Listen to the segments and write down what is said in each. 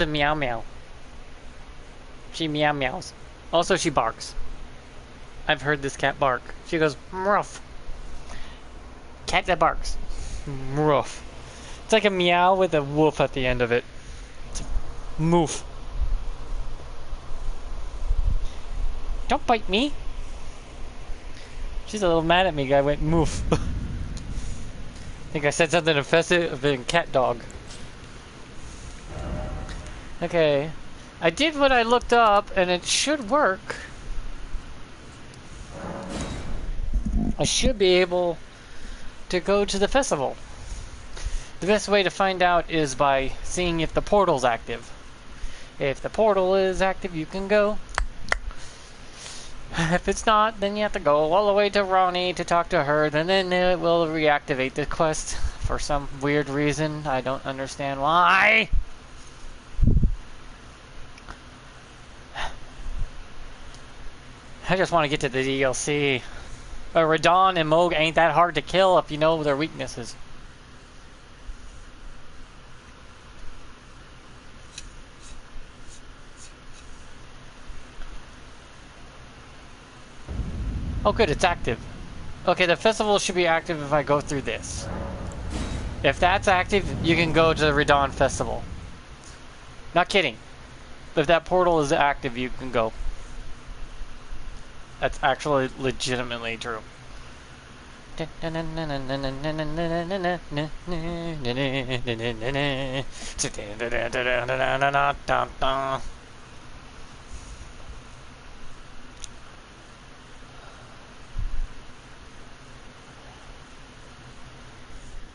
The meow meow. She meow meows. Also, she barks. I've heard this cat bark. She goes, ruff. Cat that barks. Ruff. It's like a meow with a woof at the end of it. It's a moof. Don't bite me. She's a little mad at me. I went moof. I think I said something offensive in cat dog. Okay. I did what I looked up, and it should work. I should be able to go to the festival. The best way to find out is by seeing if the portal's active. If the portal is active, you can go. If it's not, then you have to go all the way to Ronnie to talk to her, and then it will reactivate the quest for some weird reason. I don't understand why. I just want to get to the DLC. Radon and Moog ain't that hard to kill if you know their weaknesses. Oh good, it's active. Okay, the festival should be active if I go through this. If that's active, you can go to the Radon Festival. Not kidding. If that portal is active, you can go. That's actually legitimately true.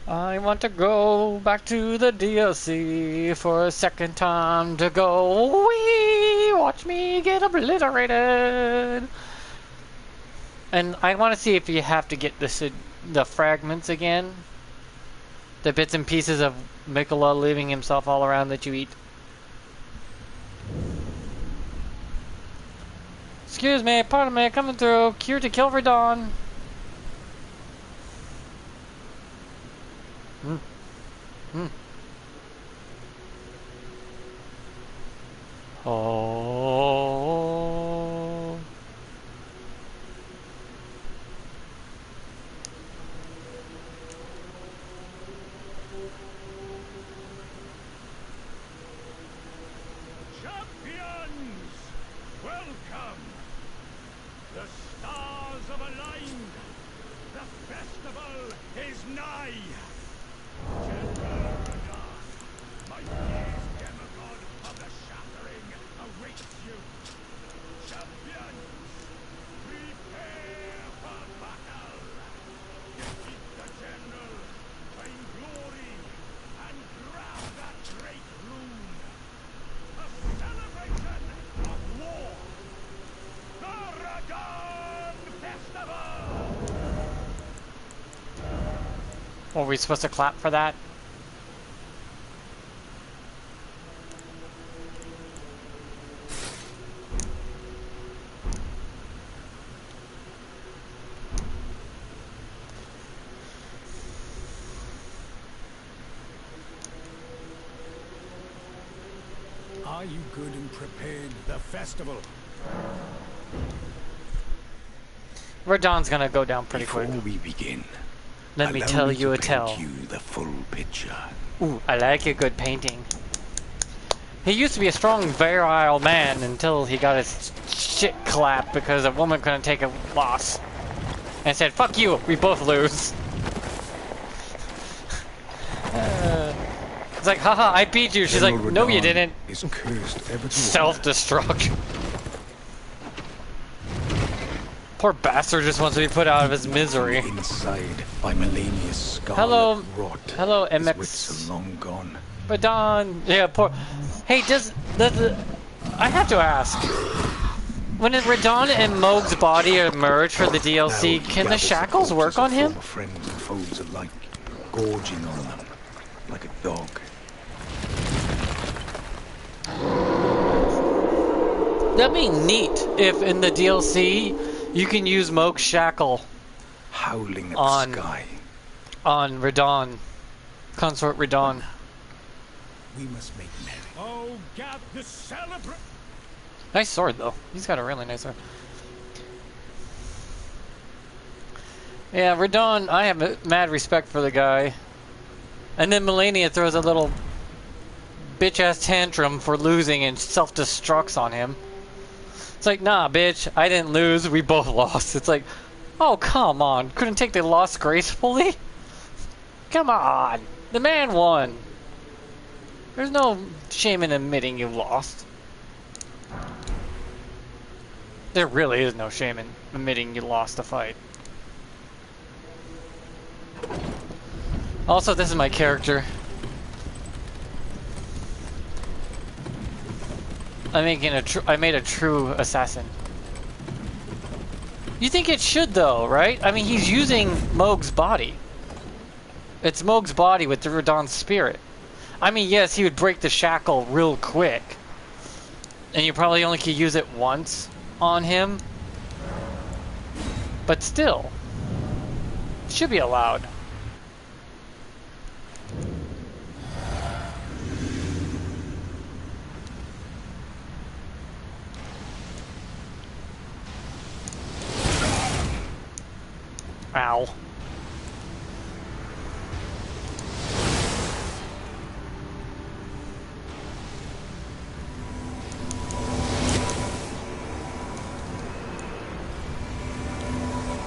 I want to go back to the DLC for a second time to go. Wee! Watch me get obliterated. And I want to see if you have to get the fragments again. The bits and pieces of Mikola leaving himself all around that you eat. Excuse me, pardon me, coming through. Cure to kill Radon. Oh. Champions, welcome. The stars have aligned. The festival is nigh. General Radon, mightiest demigod of the shattering, awaits you. Champions, prepare for battle. Defeat the general, claim glory, and grab that great rune. A celebration of war. The Radon Festival! Were we supposed to clap for that? Are you good and prepared? The festival. Radon's gonna go down pretty quick. Before we begin, Let me tell you a paint tale. you the full picture. Ooh, I like a good painting. He used to be a strong, virile man until he got his shit clapped because a woman couldn't take a loss. And said, fuck you, we both lose. It's like, haha, I beat you. She's like, no you didn't. Is cursed ever to Self-destruct. Poor bastard just wants to be put out of his misery. inside by Melania's scarlet Hello. rot. Hello, His MX. wits are long gone. Radon. Yeah, poor. Hey, does I have to ask. When Radon and Moog's body emerge for the DLC, Now can the gathers shackles the work corpses on of him? former friends and foes alike, gorging on them like a dog. That'd be neat if in the DLC you can use Moog's shackle Howling at On- the sky. on Radon. Consort Radon. We must make merry. Oh, God, the celebrate! Nice sword, though. He's got a really nice sword. Yeah, Radon, I have mad respect for the guy. And then Melania throws a little bitch-ass tantrum for losing and self-destructs on him. It's like, nah, bitch, I didn't lose, we both lost. It's like, oh, come on. Couldn't take the loss gracefully? Come on. The man won. There's no shame in admitting you lost. There really is no shame in admitting you lost a fight. Also, this is my character. I made a true assassin. You think it should though, right? I mean, he's using Moog's body. It's Moog's body with the Radon's spirit. I mean, yes, he would break the shackle real quick. And you probably only could use it once on him. But still, it should be allowed. Ow.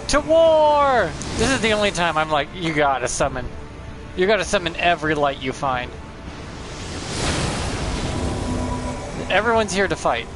To war! This is the only time I'm like, you gotta summon. You gotta summon every light you find. Everyone's here to fight.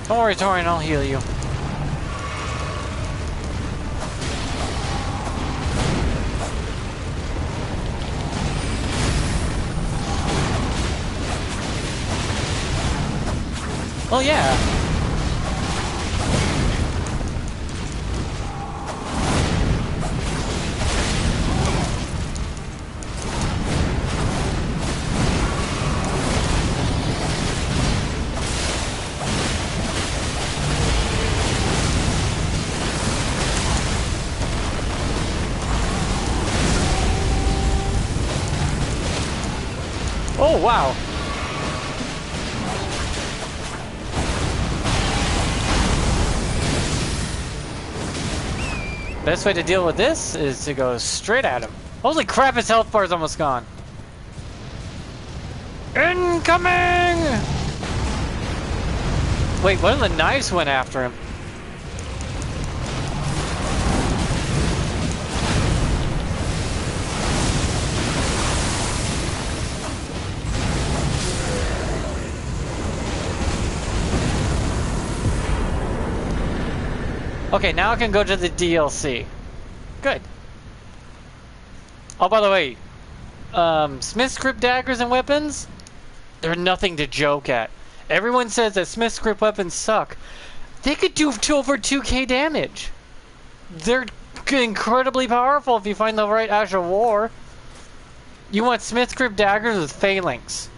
Don't worry, Torian, I'll heal you. Well, yeah. Oh, wow. Best way to deal with this is to go straight at him. Holy crap, his health bar is almost gone. Incoming! Wait, one of the knives went after him. Okay, now I can go to the DLC. Good. Oh, by the way, Smith's Grip daggers and weapons, they're nothing to joke at. Everyone says that Smith's Grip weapons suck. They could do over 2k damage. They're incredibly powerful if you find the right Ash of War. You want Smith's Grip daggers with Phalanx.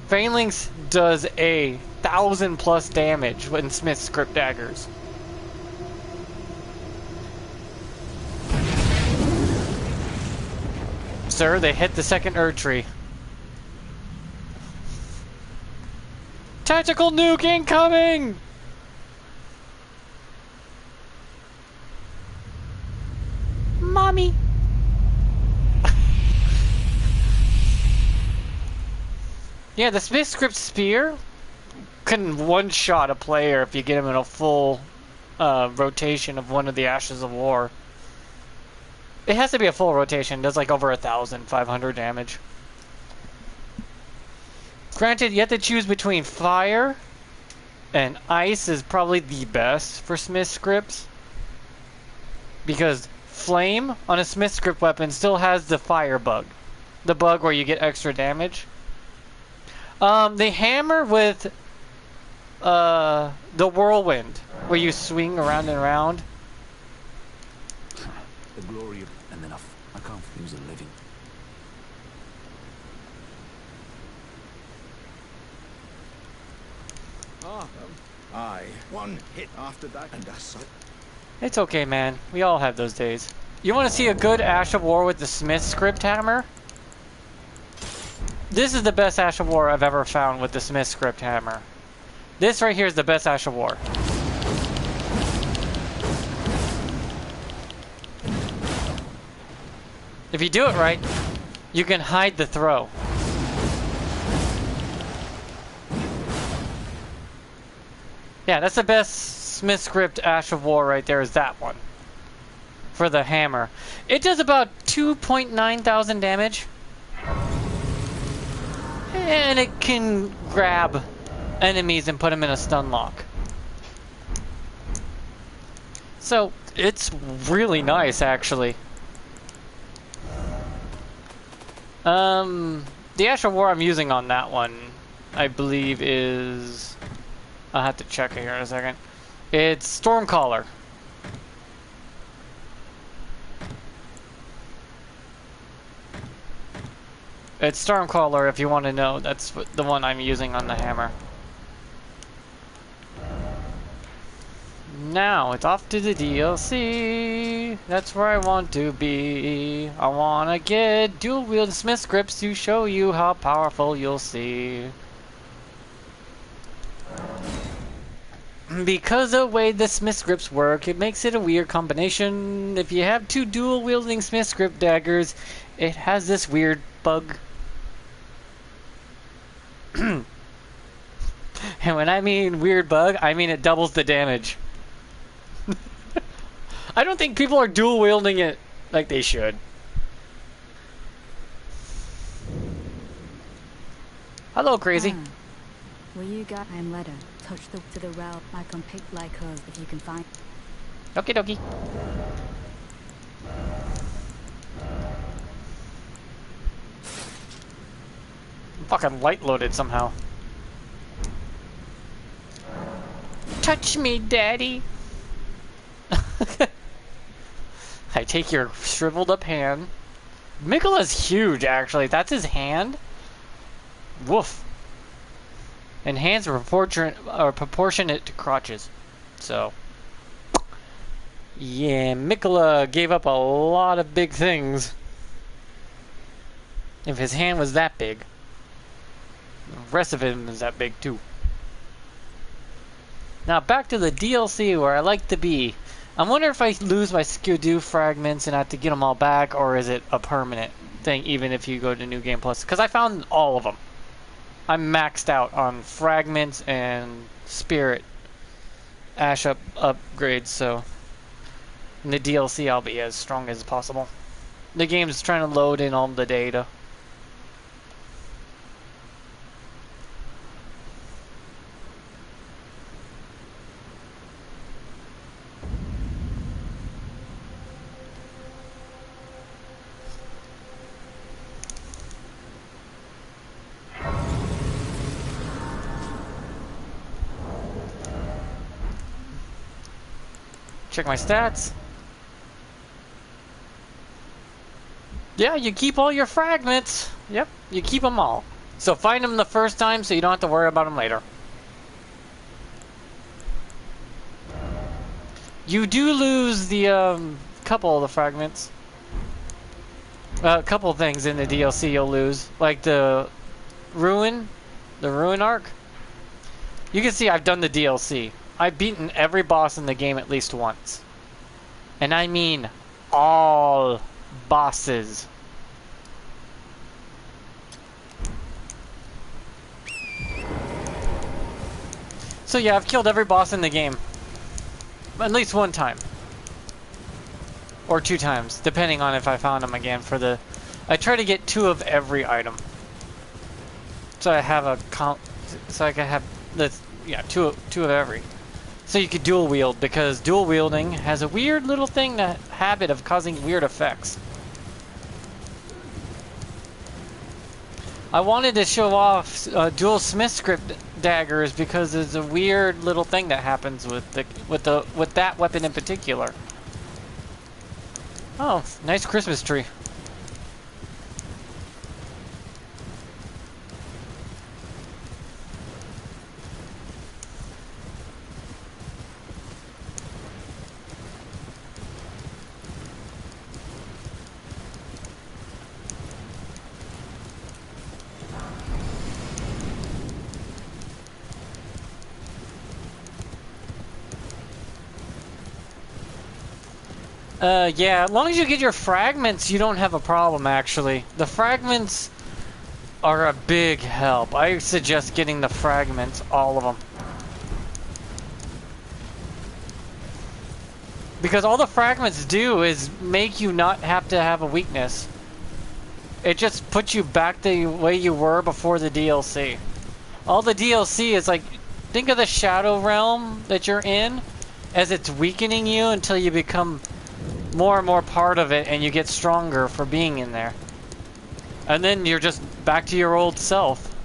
Phalanx does 1,000+ damage with Smith's Grip daggers. Sir, they hit the second Erd tree. Tactical nuke incoming! Mommy! Yeah, the Smith's Grip Spear can one-shot a player if you get him in a full rotation of one of the Ashes of War. It has to be a full rotation. It does like over 1,500 damage. Granted, you have to choose between fire and ice is probably the best for Smith's Grips. Because flame on a Smith's Grip weapon still has the fire bug. The bug where you get extra damage. They hammer with the whirlwind, where you swing around and around. The glory of... And then I can't use a living. Aye. One hit after that, and that's it. It's okay, man. We all have those days. You want to see a good Ash of War with the Smith script hammer? This is the best Ash of War I've ever found with the Smith script hammer. This right here is the best Ash of War. If you do it right, you can hide the throw. Yeah, that's the best Smith script Ash of War right there, is that one. For the hammer. It does about 2.9 thousand damage. And it can grab enemies and put them in a stun lock. So, it's really nice, actually. The Ash of War I'm using on that one, I believe is... I'll have to check it here in a second. It's Stormcaller. It's Stormcaller if you want to know. That's the one I'm using on the hammer. Now it's off to the DLC. That's where I want to be. I want to get dual wield Smith scripts to show you how powerful you'll see. Because of the way the Smith scripts work, it makes it a weird combination. If you have two dual wielding Smith script daggers, it has this weird bug. And when I mean weird bug, I mean it doubles the damage. I don't think people are dual wielding it like they should. Hello, Crazy. Will you guys? I'm Leda. Touch to the realm. I can pick like hers if you can find. Okie dokie. I'm fucking light loaded somehow. Touch me, daddy. I take your shriveled up hand. Miquella's huge, actually. That's his hand. Woof. And hands are proportionate to crotches. So, yeah, Miquella gave up a lot of big things. If his hand was that big, the rest of him is that big too. Now back to the DLC where I like to be. I wonder if I lose my Skidoo fragments and I have to get them all back, or is it a permanent thing even if you go to New Game Plus? Because I found all of them. I'm maxed out on fragments and spirit ash upgrades, so in the DLC I'll be as strong as possible. The game's trying to load in all the data. Check my stats. Yeah, you keep all your fragments. Yep, you keep them all. So find them the first time so you don't have to worry about them later. You do lose the couple of the fragments. A couple things in the DLC you'll lose. Like the ruin arc. You can see I've done the DLC. I've beaten every boss in the game at least once. And I mean all bosses. So yeah, I've killed every boss in the game. At least one time. Or 2 times, depending on if I found them again for the... I try to get 2 of every item. So I have a count... So I can have the... Yeah, 2 of every. So you could dual wield, because dual wielding has a weird little thing, that habit of causing weird effects. I wanted to show off dual smith script daggers because there's a weird little thing that happens with that weapon in particular. Oh, nice Christmas tree. Yeah, as long as you get your fragments, you don't have a problem, actually. The fragments are a big help. I suggest getting the fragments, all of them. Because all the fragments do is make you not have to have a weakness. It just puts you back the way you were before the DLC. All the DLC is like, think of the Shadow Realm that you're in as it's weakening you until you become more and more part of it and you get stronger for being in there. And then you're just back to your old self.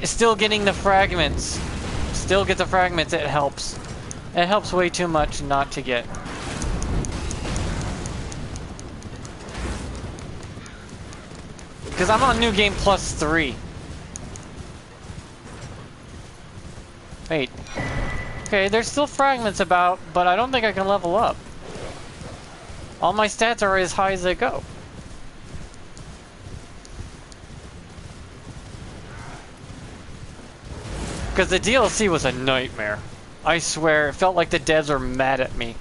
Still getting the fragments. Still get the fragments, it helps. It helps way too much not to get. Because I'm on New Game Plus 3. Wait. Okay, there's still fragments about, but I don't think I can level up. All my stats are as high as they go. Because the DLC was a nightmare. I swear, it felt like the devs were mad at me.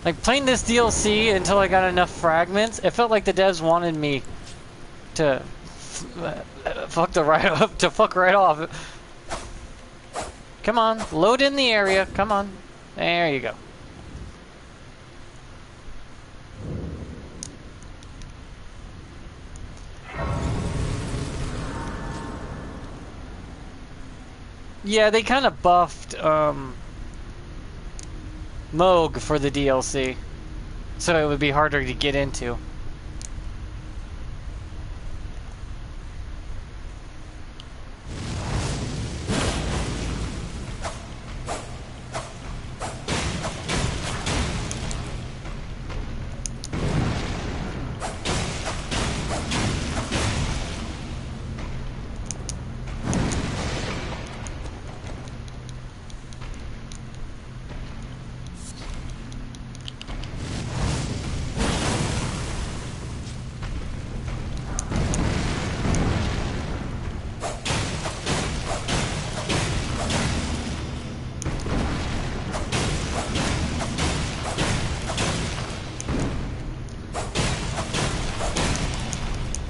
Like, playing this DLC until I got enough fragments, it felt like the devs wanted me to fuck right off. Come on, load in the area. Come on. There you go. Yeah, they kind of buffed Moog for the DLC, so it would be harder to get into.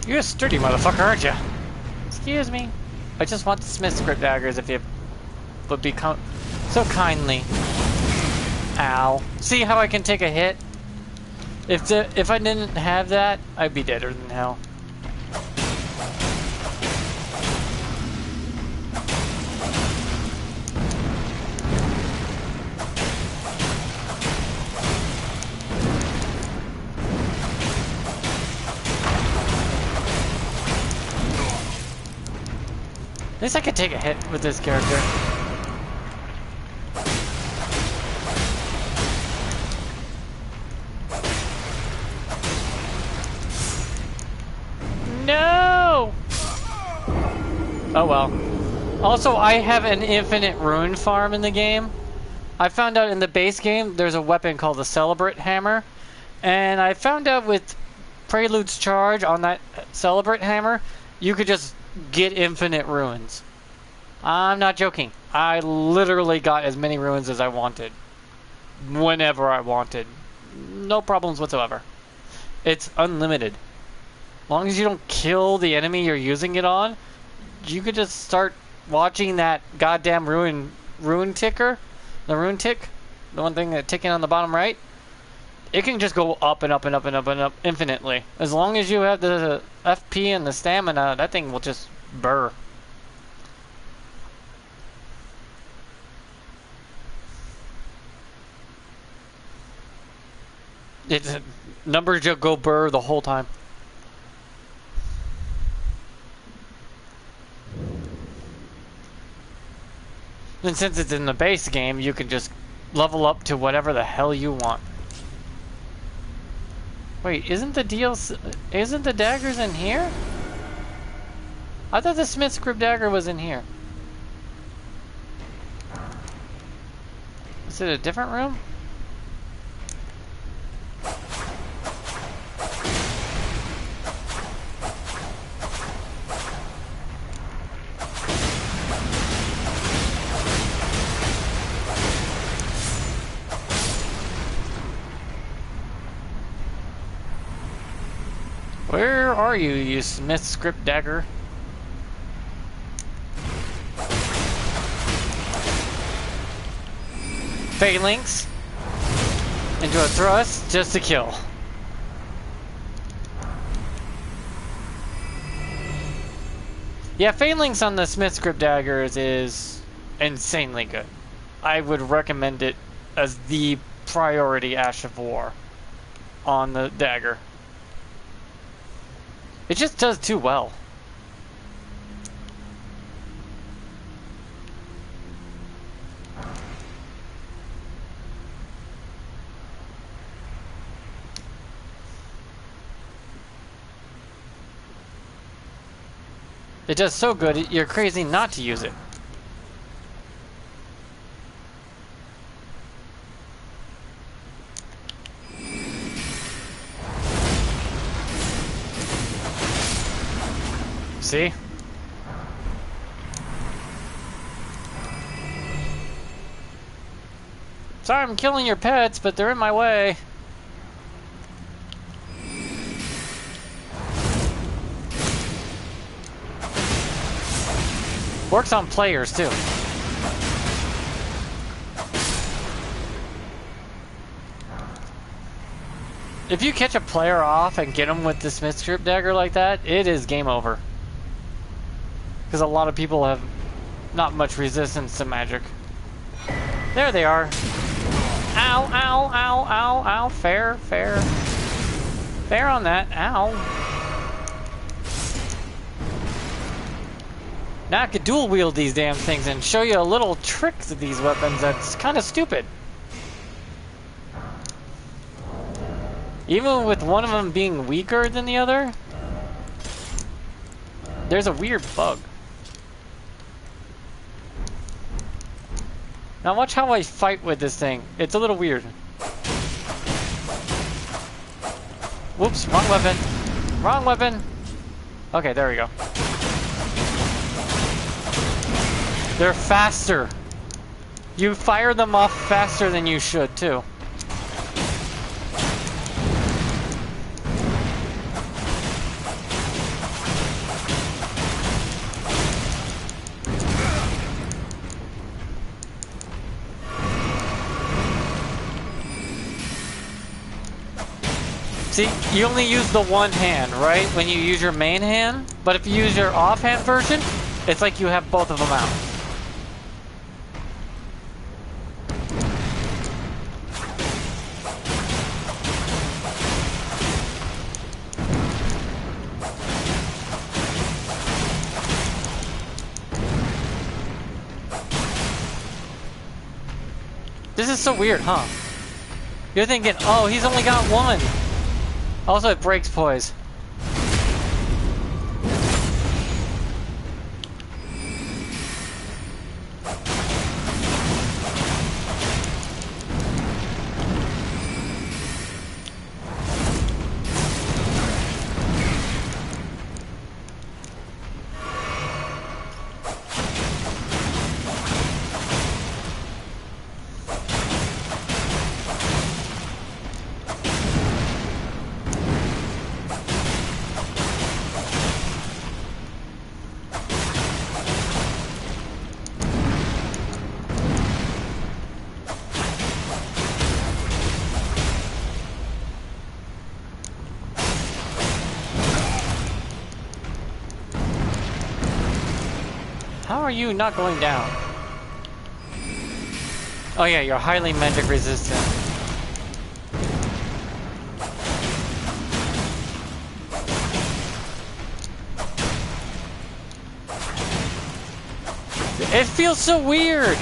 You're a sturdy motherfucker, aren't you? Excuse me. I just want the Smith script daggers if you would be so kindly. Ow. See how I can take a hit? If I didn't have that, I'd be deader than hell. At least I could take a hit with this character. No! Oh well. Also, I have an infinite rune farm in the game. I found out in the base game there's a weapon called the Celebrate Hammer. And I found out with Prelude's charge on that Celebrate Hammer, you could just get infinite ruins. I'm not joking. I literally got as many ruins as I wanted. Whenever I wanted. No problems whatsoever. It's unlimited. As long as you don't kill the enemy you're using it on, you could just start watching that goddamn rune ticker. The rune tick. The one thing that's ticking on the bottom right. It can just go up and up and up and up and up infinitely. As long as you have the FP and the stamina, that thing will just burr. It's numbers just go burr the whole time. And since it's in the base game, you can just level up to whatever the hell you want. Wait, isn't the daggers in here? I thought the Smith's Grip dagger was in here. Is it a different room? Where are you, you Smith's Grip dagger? Phalanx into a thrust just to kill. Yeah, Phalanx on the Smith's Grip daggers is insanely good. I would recommend it as the priority Ash of War on the dagger. It just does too well. It does so good, you're crazy not to use it. See? Sorry I'm killing your pets, but they're in my way. Works on players too. If you catch a player off and get them with the Smith's Grip dagger like that, it is game over. Because a lot of people have not much resistance to magic. There they are. Ow, ow, ow, ow, ow. Fair, fair. Fair on that. Ow. Now I could dual wield these damn things and show you a little trick to these weapons that's kind of stupid. Even with one of them being weaker than the other, there's a weird bug. Now watch how I fight with this thing. It's a little weird. Whoops, wrong weapon. Wrong weapon. Okay, there we go. They're faster. You fire them off faster than you should, too. See, you only use the one hand, right? When you use your main hand. But if you use your offhand version, it's like you have both of them out. This is so weird, huh? You're thinking, oh, he's only got one. Also, it breaks poise. How are you not going down? Oh yeah, you're highly magic resistant. It feels so weird!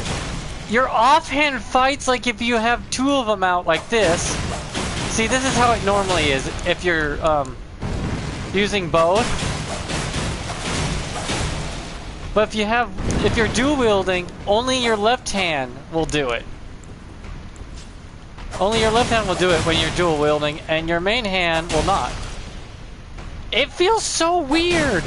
Your offhand fights like if you have two of them out like this. See, this is how it normally is if you're using both. But if you're dual wielding, only your left hand will do it. Only your left hand will do it when you're dual wielding, and your main hand will not. It feels so weird!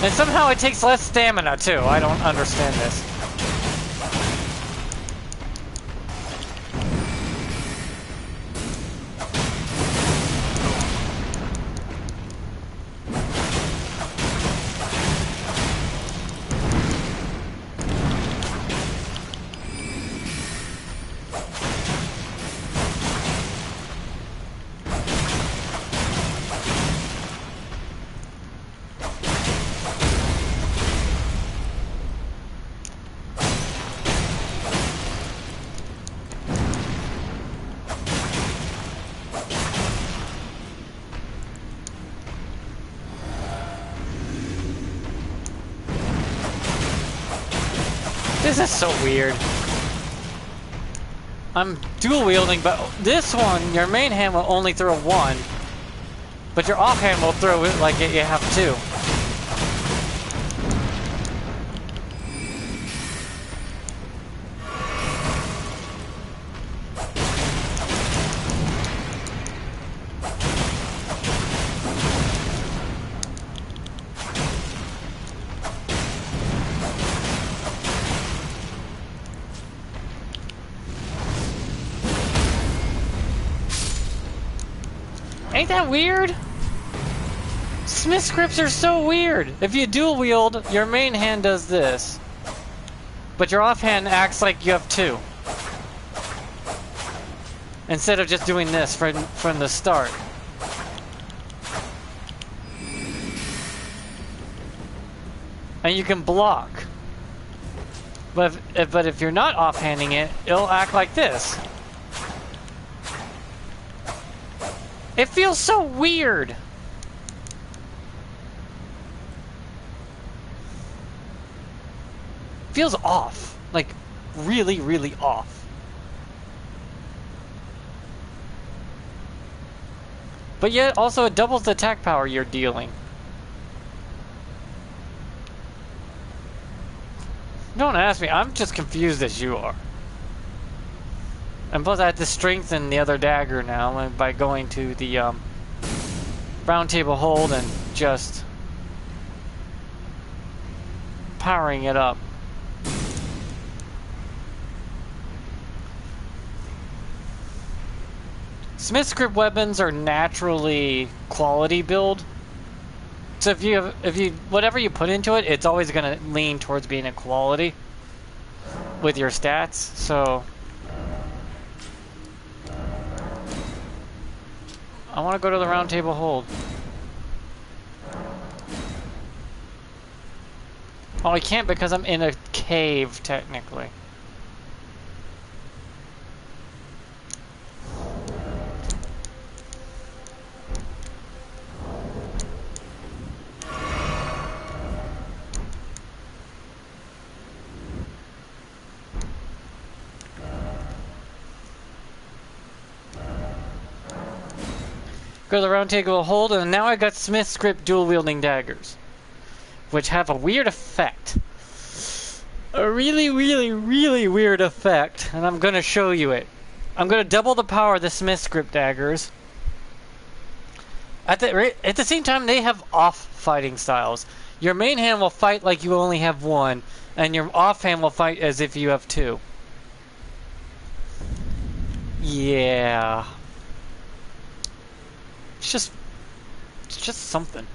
And somehow it takes less stamina too. I don't understand this. This is so weird. I'm dual wielding, but this one, your main hand will only throw one, but your offhand will throw it like you have two. Ain't that weird? Smith scripts are so weird. If you dual wield, your main hand does this, but your offhand acts like you have two, instead of just doing this from the start. And you can block, but if you're not offhanding it, it'll act like this. It feels so weird. Feels off. Like, really, really off. But yet, also it doubles the attack power you're dealing. Don't ask me, I'm just confused as you are. And plus I had to strengthen the other dagger now by going to the round table hold and just powering it up. Smith script weapons are naturally quality build. So if you whatever you put into it, it's always gonna lean towards being a quality with your stats. So I want to go to the round table hold. Oh, I can't because I'm in a cave, technically. Go to the round table hold, and now I got Smith script dual wielding daggers, which have a weird effect. A really, really, really weird effect, and I'm going to show you it. I'm going to double the power of the Smith script daggers. At the same time, they have off fighting styles. Your main hand will fight like you only have one, and your offhand will fight as if you have two. Yeah. It's just something.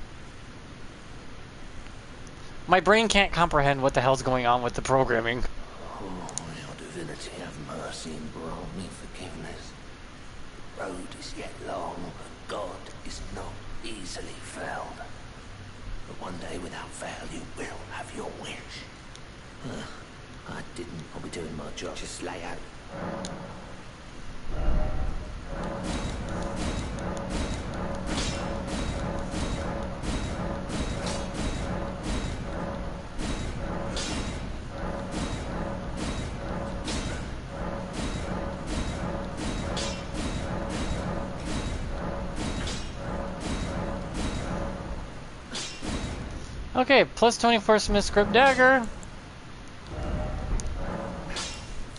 My brain can't comprehend what the hell's going on with the programming. Oh, your divinity have mercy and grant me forgiveness. The road is yet long, but God is not easily felled. But one day without fail you will have your wish. I didn't. I'll be doing my job. Just lay out. Okay, plus 24 Smith Script Dagger.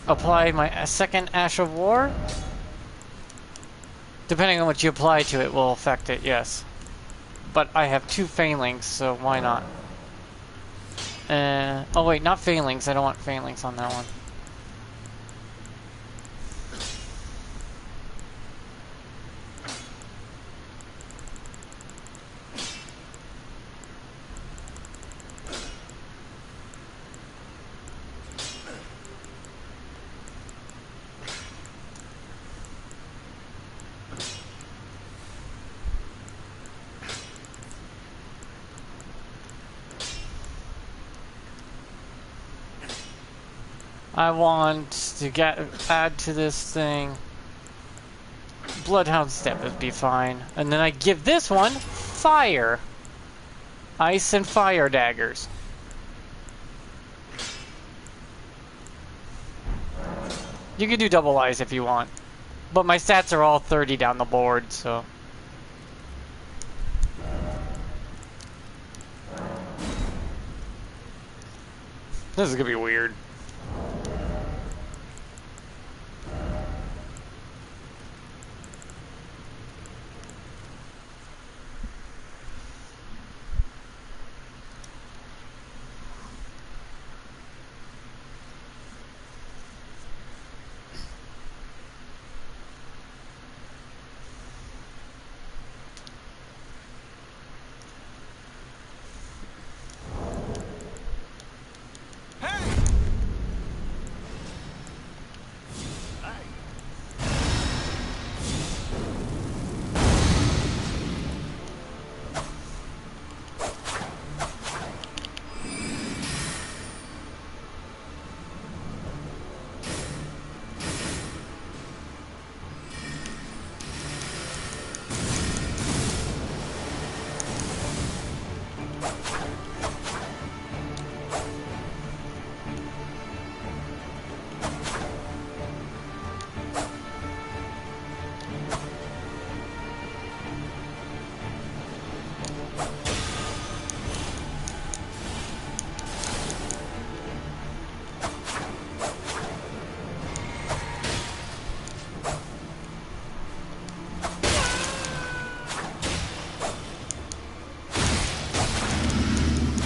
Apply my second Ash of War. Depending on what you apply to it will affect it, yes. But I have 2 Phalanx, so why not? Oh wait, not Phalanx. I don't want Phalanx on that one. I want to add to this thing. Bloodhound Step would be fine. And then I give this one fire. Ice and fire daggers. You can do double ice if you want. But my stats are all 30 down the board, so. This is gonna be weird.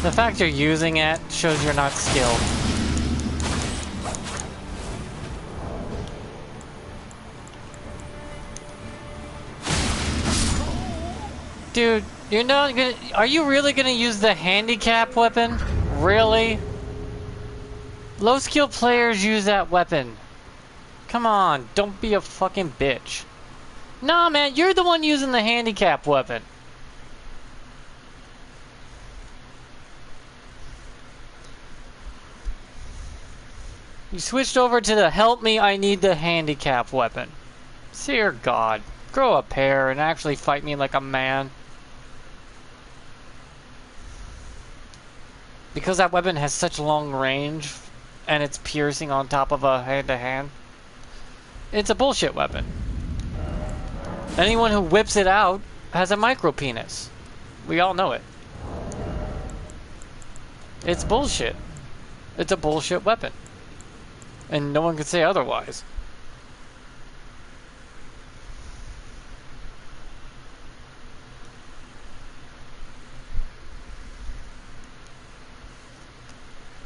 The fact you're using it shows you're not skilled. Dude, you're not gonna... Are you really gonna use the handicap weapon? Really? Low skill players use that weapon. Come on, don't be a fucking bitch. Nah, man, you're the one using the handicap weapon. You switched over to the help me, I need the handicap weapon. Dear God, grow a pair and actually fight me like a man. Because that weapon has such long range and it's piercing on top of a hand-to-hand, it's a bullshit weapon. Anyone who whips it out has a micro penis. We all know it. It's bullshit. It's a bullshit weapon. And no one can say otherwise.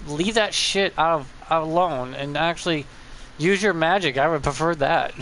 Leave that shit alone and actually use your magic. I would prefer that.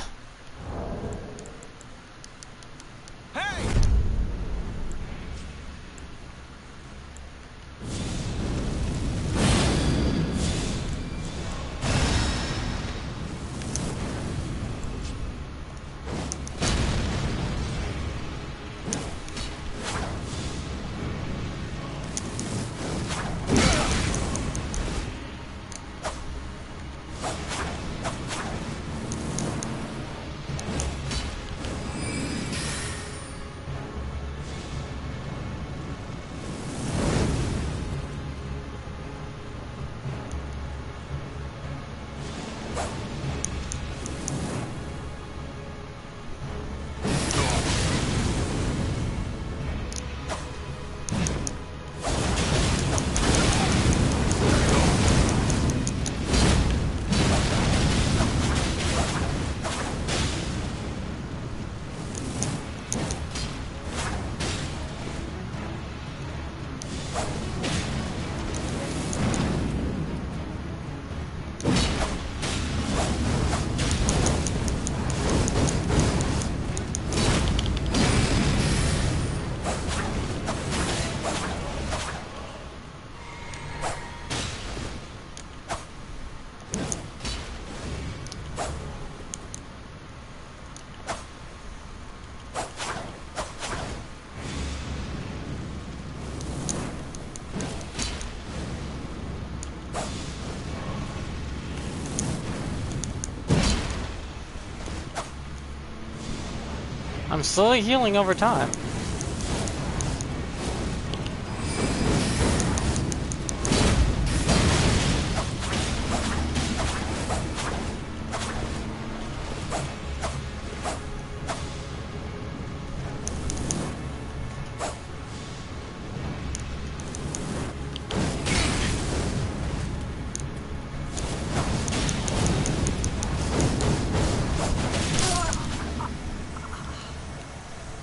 I'm slowly healing over time.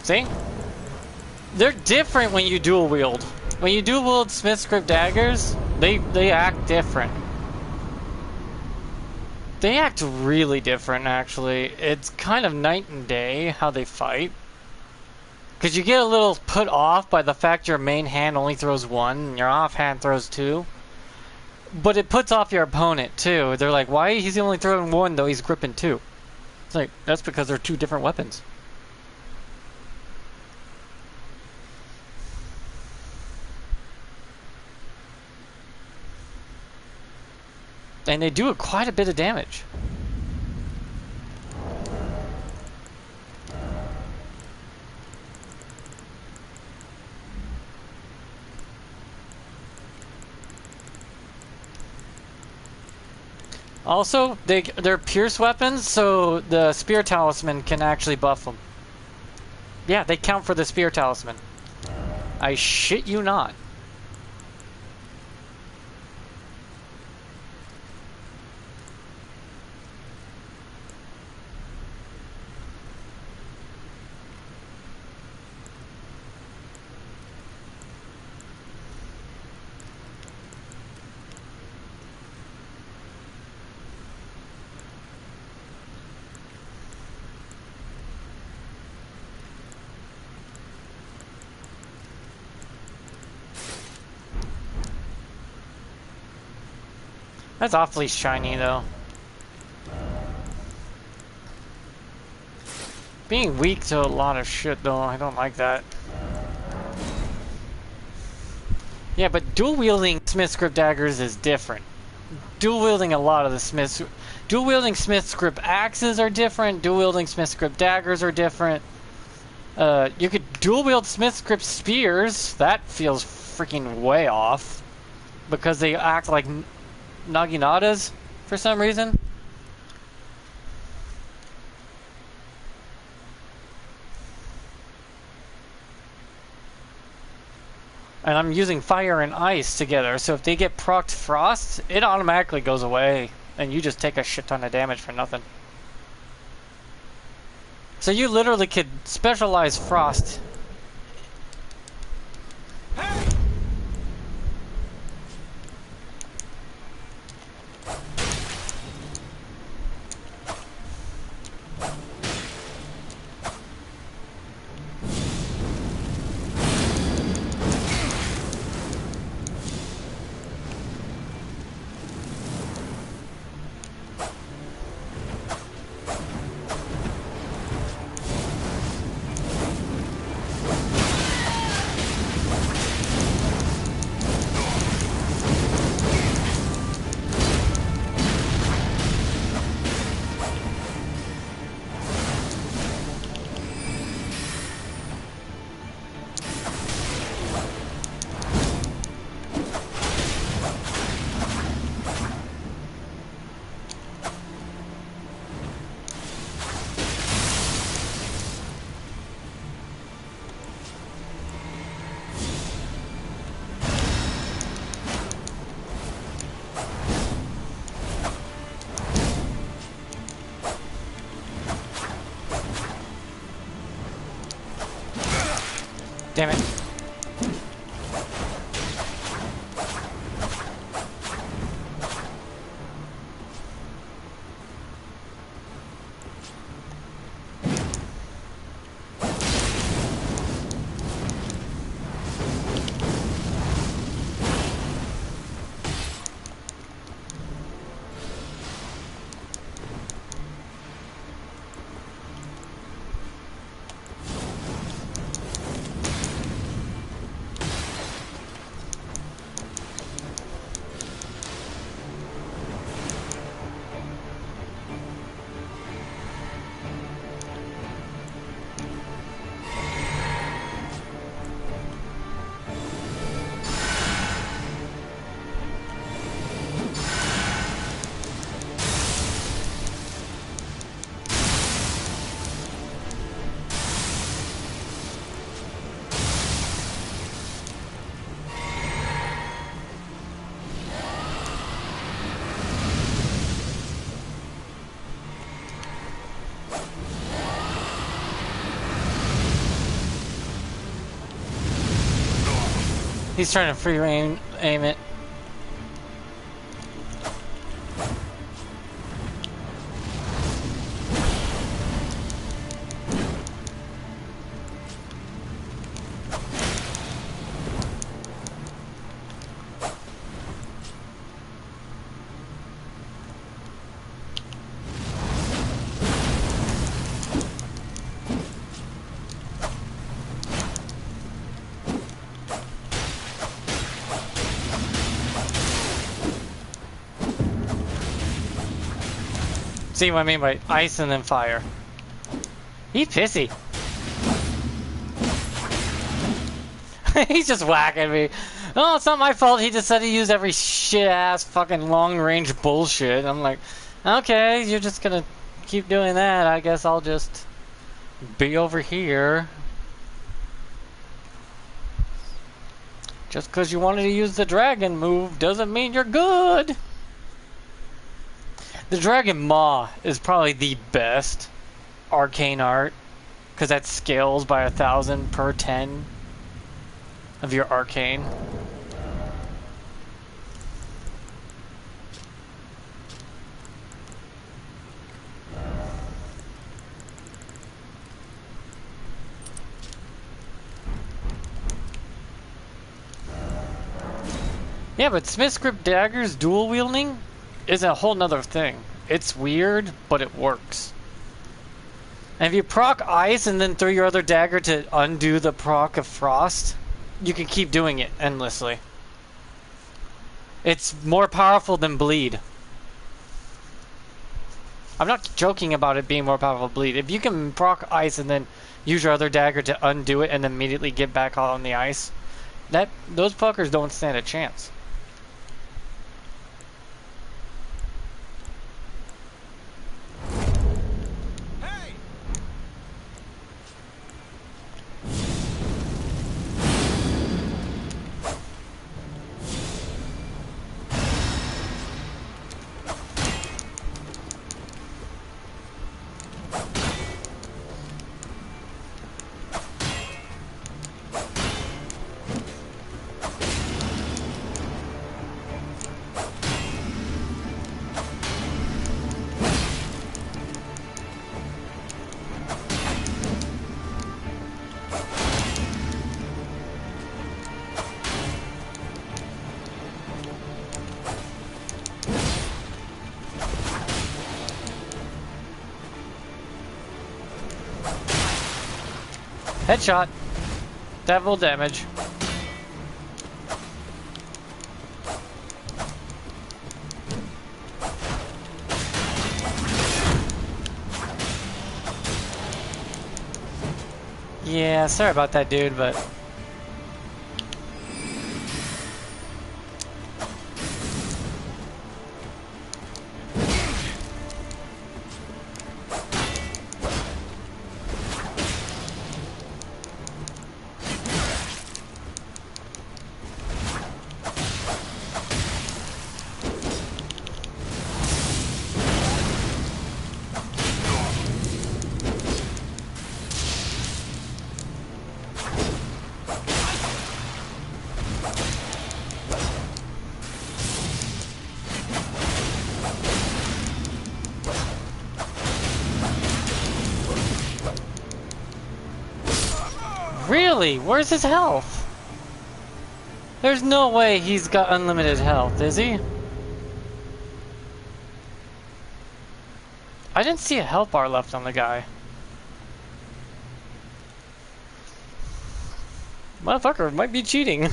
See? They're different when you dual wield. When you dual wield Smith's Grip daggers, they act different. They act really different, actually. It's kind of night and day how they fight. Because you get a little put off by the fact your main hand only throws one, and your off hand throws two. But it puts off your opponent, too. They're like, why is he only throwing one, though he's gripping two? It's like, that's because they're two different weapons. And they do quite a bit of damage. Also, they're pierce weapons, so the spear talisman can actually buff them. Yeah, they count for the spear talisman. I shit you not. That's awfully shiny, though. Being weak to a lot of shit, though, I don't like that. Yeah, but dual wielding Smith's Grip daggers is different. Dual wielding a lot of the Smith's... Dual wielding Smith's Grip axes are different. Dual wielding Smith's Grip daggers are different. You could dual wield Smith's Grip spears. That feels freaking way off. Because they act like Naginatas for some reason. And I'm using fire and ice together, so if they get procced frost, it automatically goes away. And you just take a shit ton of damage for nothing. So you literally could specialize frost. Damn it. He's trying to free aim it. See what I mean by ice and then fire. He's pissy. He's just whacking me. Oh, it's not my fault. He just said he used every shit-ass fucking long-range bullshit. I'm like, okay, you're just gonna keep doing that. I guess I'll just be over here. Just because you wanted to use the dragon move doesn't mean you're good. The Dragon Maw is probably the best arcane art, because that scales by 1,000 per 10 of your arcane. Yeah, but Smith's Grip Daggers dual wielding is a whole nother thing. It's weird, but it works. And if you proc ice and then throw your other dagger to undo the proc of frost, you can keep doing it endlessly. It's more powerful than bleed. I'm not joking about it being more powerful than bleed. If you can proc ice and then use your other dagger to undo it and then immediately get back on the ice, those fuckers don't stand a chance. Headshot. Devil damage. Yeah, sorry about that, dude, but... Really? Where's his health? There's no way he's got unlimited health, is he? I didn't see a health bar left on the guy. Motherfucker might be cheating.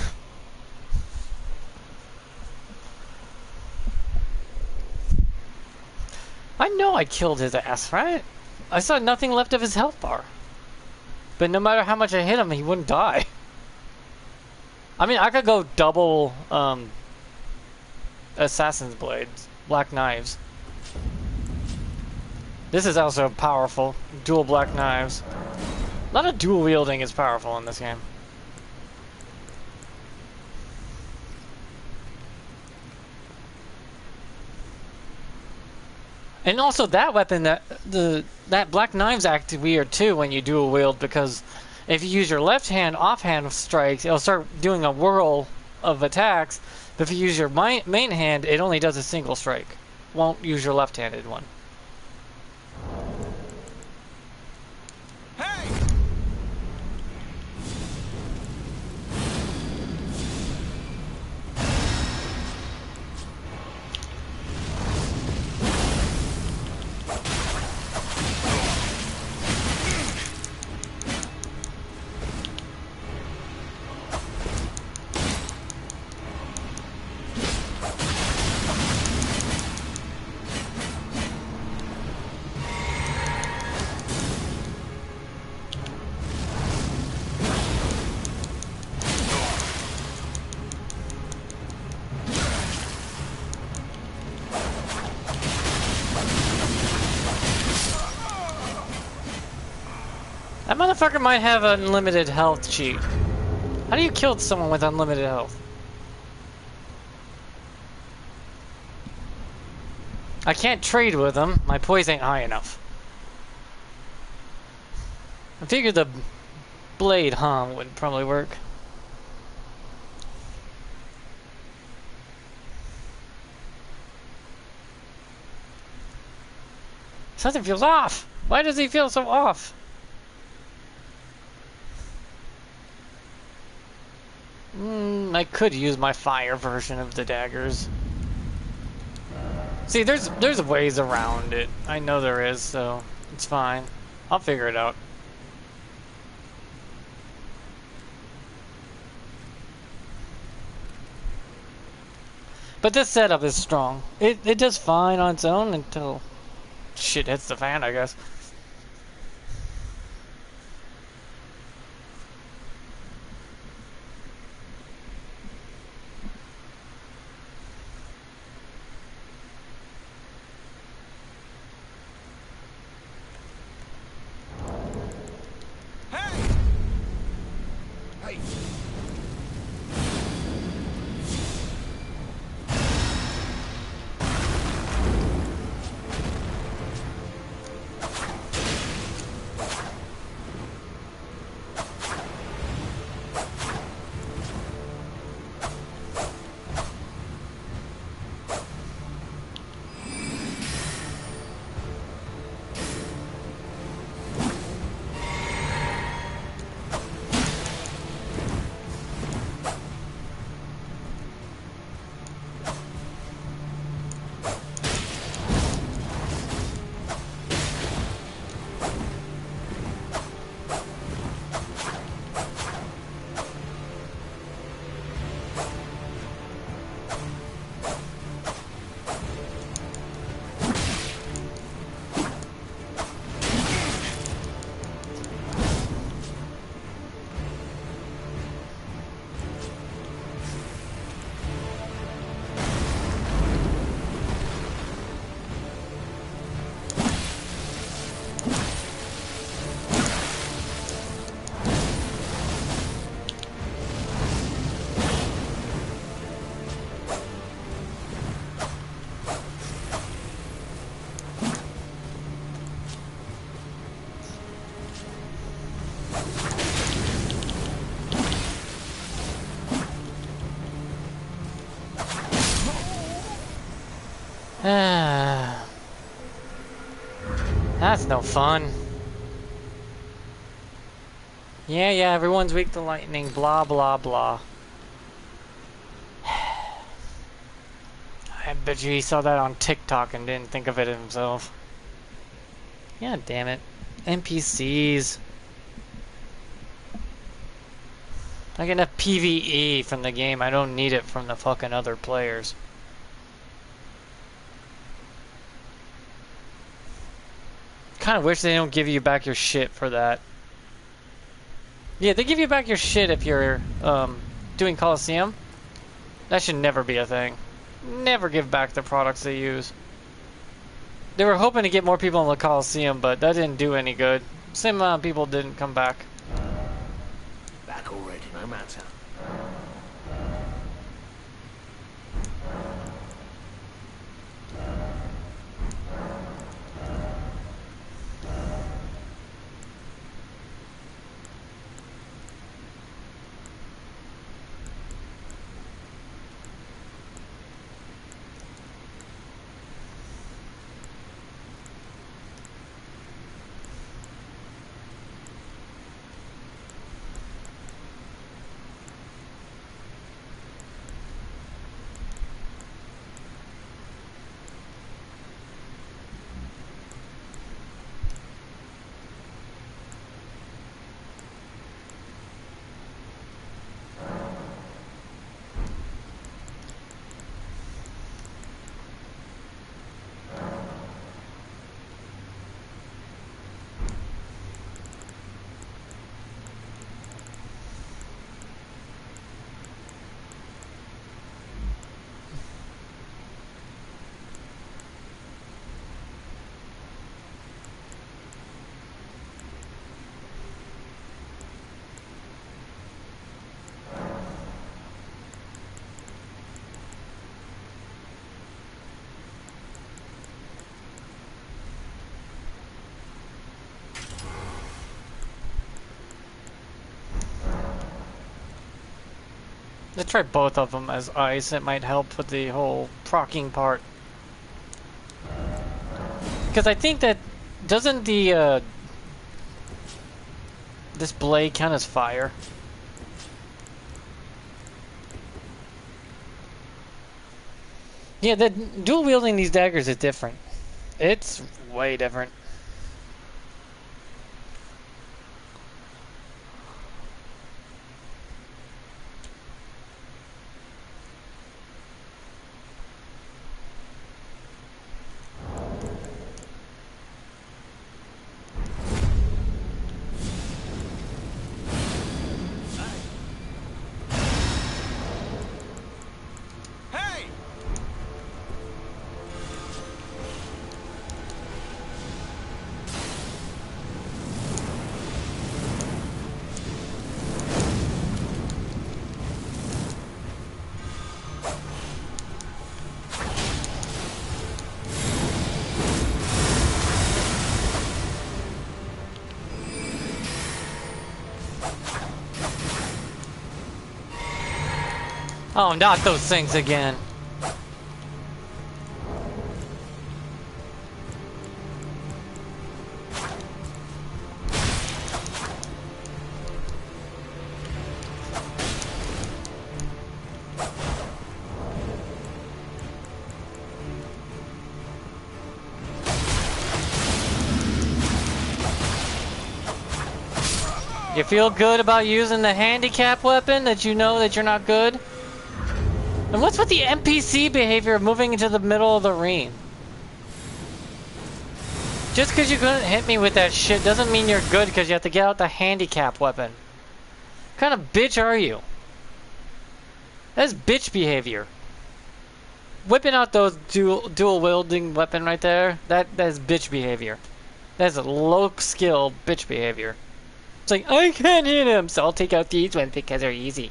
I know I killed his ass, right? I saw nothing left of his health bar. But no matter how much I hit him, he wouldn't die. I mean, I could go double Assassin's Blades, Black Knives. This is also powerful. Dual Black Knives. A lot of dual wielding is powerful in this game. And also that weapon, that Black Knives act weird too when you dual wield, because if you use your left hand offhand strikes, it'll start doing a whirl of attacks. But if you use your main hand, it only does a single strike. Won't use your left-handed one. That motherfucker might have unlimited health cheat. How do you kill someone with unlimited health? I can't trade with him. My poise ain't high enough. I figured the blade, would probably work. Something feels off. Why does he feel so off? I could use my fire version of the daggers. See, there's ways around it. I know there is, so it's fine. I'll figure it out. But this setup is strong. It does fine on its own until shit hits the fan, I guess. That's no fun. Yeah, everyone's weak to lightning, blah, blah, blah. I bet you he saw that on TikTok and didn't think of it himself. Yeah, damn it. NPCs. I get enough PvE from the game, I don't need it from the fucking other players. Kind of wish they don't give you back your shit for that. Yeah, they give you back your shit if you're doing Coliseum. That should never be a thing. Never give back the products they use. They were hoping to get more people in the Coliseum, but that didn't do any good. Same amount of people didn't come back. Back already, no matter. Let's try both of them as ice. It might help with the whole proccing part. Because I think that doesn't the this blade count as fire? Yeah, the dual wielding these daggers is different. It's way different. Oh, not those things again. You feel good about using the handicap weapon that you know that you're not good? And what's with the NPC behavior of moving into the middle of the ring? Just because you couldn't hit me with that shit doesn't mean you're good because you have to get out the handicap weapon. What kind of bitch are you? That's bitch behavior. Whipping out those dual wielding weapon right there, that is bitch behavior. That's a low skill bitch behavior. It's like, I can't hit him, so I'll take out these ones because they're easy.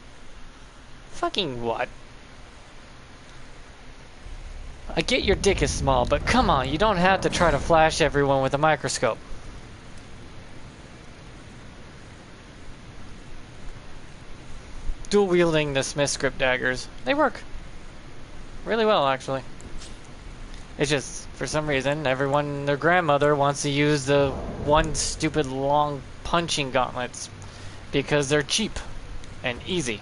Fucking what? I get your dick is small, but come on, you don't have to try to flash everyone with a microscope. Dual wielding the Smith script daggers. They work really well, actually. It's just, for some reason, everyone, their grandmother wants to use the one stupid long punching gauntlets because they're cheap and easy.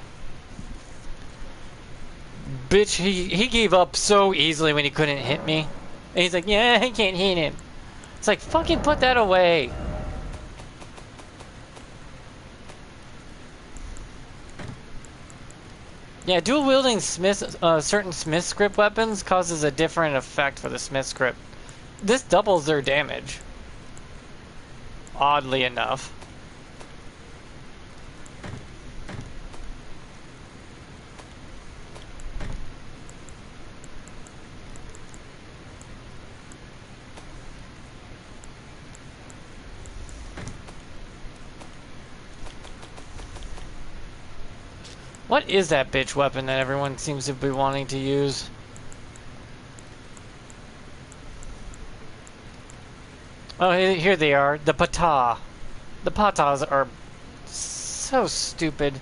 Bitch, he gave up so easily when he couldn't hit me. And he's like, yeah, I can't hit him. It's like, fucking put that away. Yeah, dual wielding certain Smith script weapons causes a different effect for the Smith script. This doubles their damage. Oddly enough. What is that bitch weapon that everyone seems to be wanting to use? Oh, here they are. The patah. The patahs are so stupid.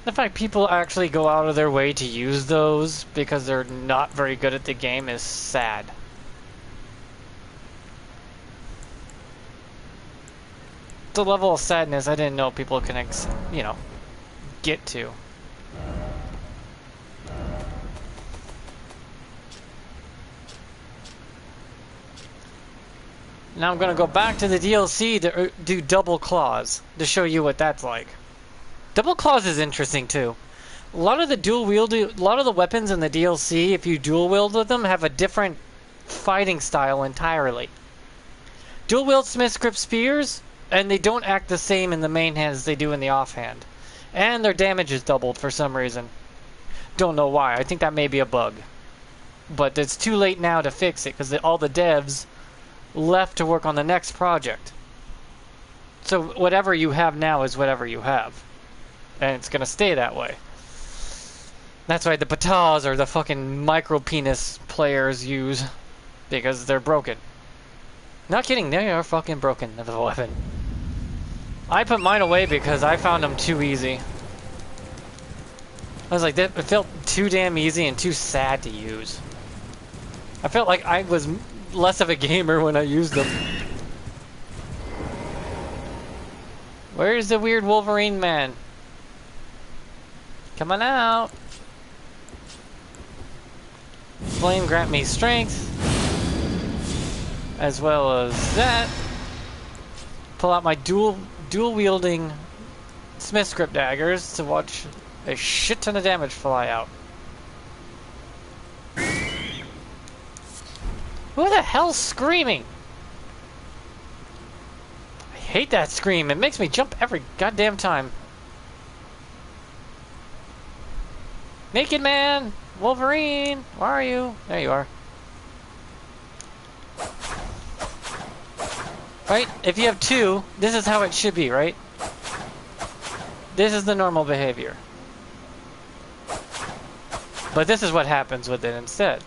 The fact people actually go out of their way to use those because they're not very good at the game is sad. The level of sadness I didn't know people can, you know, get to. Now I'm gonna go back to the DLC to do double claws to show you what that's like. Double claws is interesting too. A lot of the weapons in the DLC, if you dual wield with them, have a different fighting style entirely. Dual wield Smith script spears, and they don't act the same in the main hand as they do in the offhand. And their damage is doubled for some reason. Don't know why. I think that may be a bug. But it's too late now to fix it because all the devs left to work on the next project. So whatever you have now is whatever you have. And it's going to stay that way. That's why the patahs are the fucking micro penis players use. Because they're broken. Not kidding, they are fucking broken, the weapon. I put mine away because I found them too easy. I was like, that it felt too damn easy and too sad to use. I felt like I was less of a gamer when I used them. Where's the weird Wolverine man? Come on out. Flame grant me strength. As well as that. Pull out my dual wielding Smith script daggers to watch a shit ton of damage fly out. Who the hell's screaming? I hate that scream. It makes me jump every goddamn time. Naked man! Wolverine! Where are you? There you are. Right? If you have two, this is how it should be, right? This is the normal behavior. But this is what happens with it instead.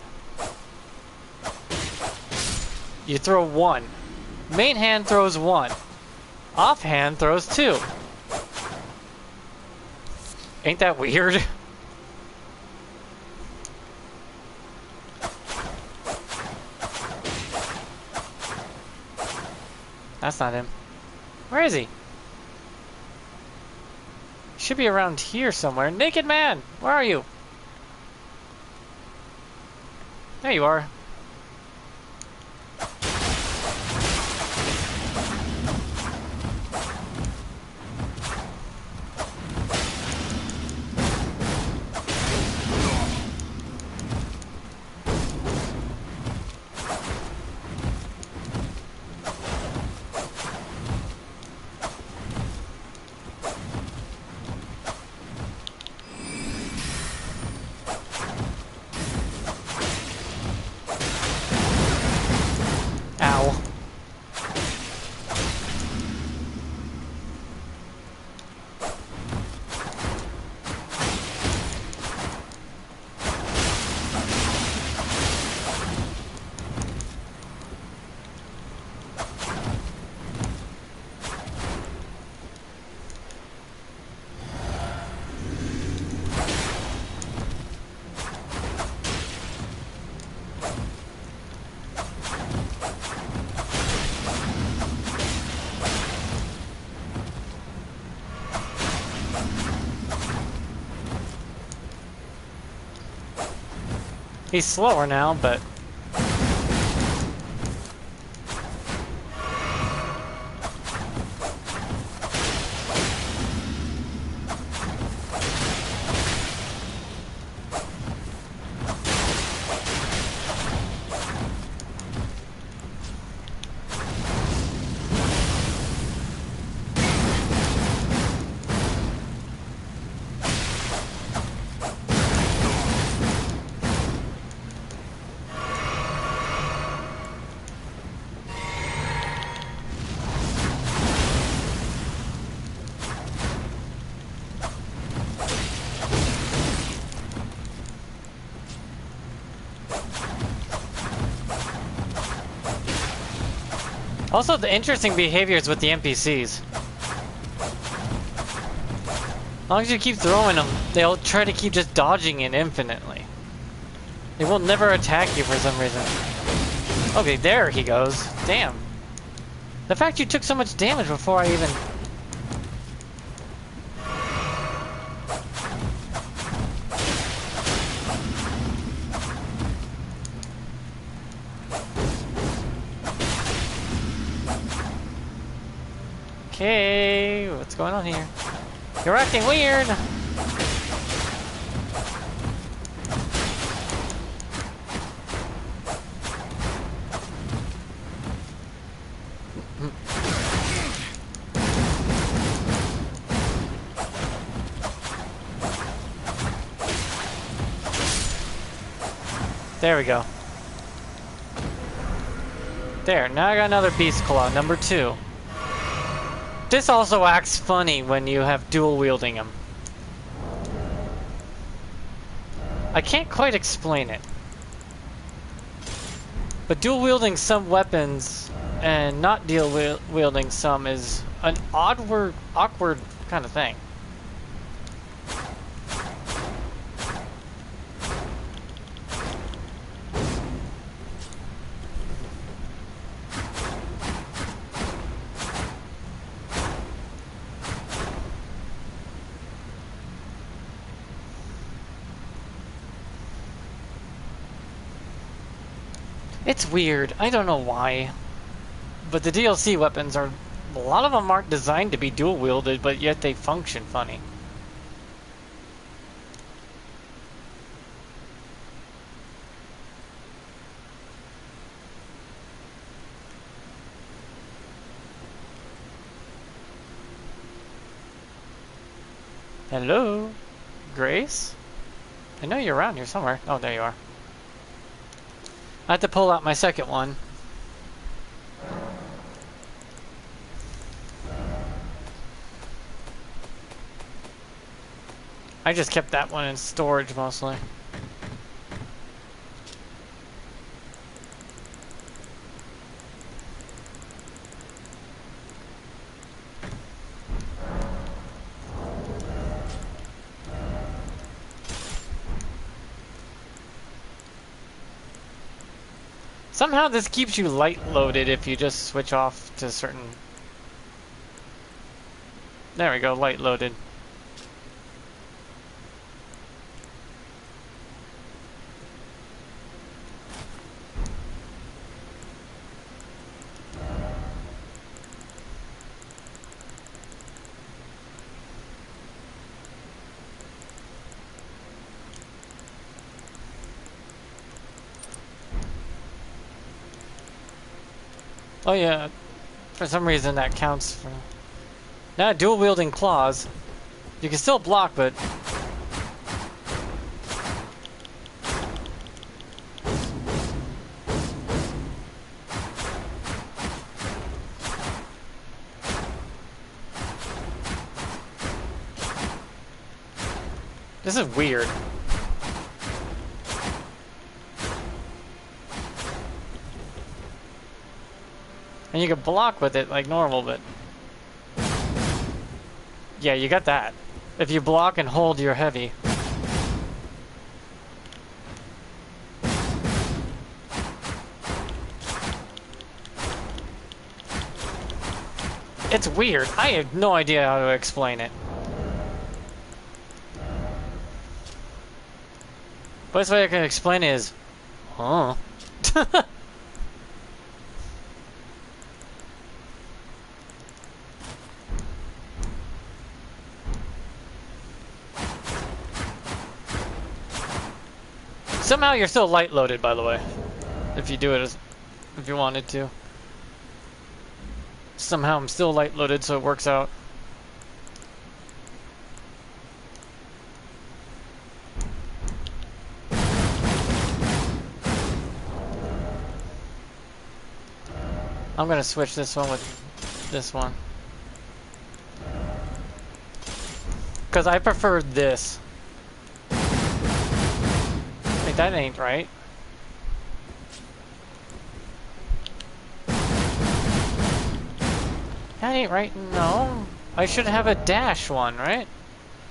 You throw one. Main hand throws one. Offhand throws two. Ain't that weird? That's not him. Where is he? Should be around here somewhere. Naked man! Where are you? There you are. Ow. He's slower now, but... Also, the interesting behaviors with the NPCs. As long as you keep throwing them, they'll try to keep just dodging it infinitely. They will never attack you for some reason. Okay, there he goes. Damn. The fact you took so much damage before I even... Okay, what's going on here? You're acting weird! There we go. There, now I got another Beast Claw, number 2. This also acts funny when you have dual wielding him. I can't quite explain it. But dual wielding some weapons and not dual wielding some is an awkward kind of thing. It's weird. I don't know why. But the DLC weapons are... A lot of them aren't designed to be dual-wielded, but yet they function funny. Hello? Grace? I know you're around here somewhere. Oh, there you are. I have to pull out my second one. I just kept that one in storage mostly. Somehow this keeps you light loaded if you just switch off to certain... There we go, light loaded. Oh yeah, for some reason that counts for... Now dual wielding claws. You can still block, but... This is weird. And you can block with it like normal, but... Yeah, you got that. If you block and hold your heavy. It's weird. I have no idea how to explain it. Best way I can explain it is... Huh. Somehow you're still light loaded, by the way. If you do it as... If you wanted to. Somehow I'm still light loaded, so it works out. I'm gonna switch this one with this one. Because I prefer this. Wait, that ain't right. That ain't right, no. I should have a dash one, right?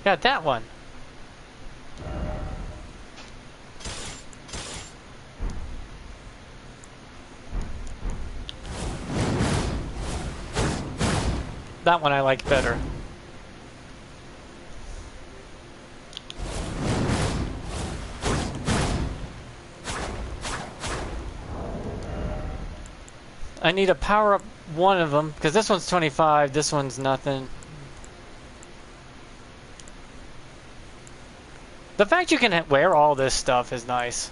Yeah, that one. That one I like better. I need to power up one of them, because this one's 25, this one's nothing. The fact you can wear all this stuff is nice.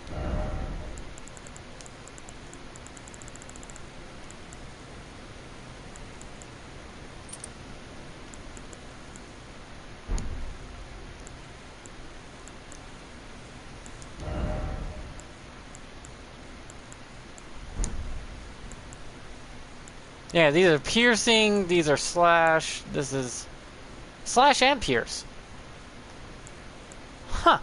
Yeah, these are piercing, these are slash, this is slash and pierce. Huh.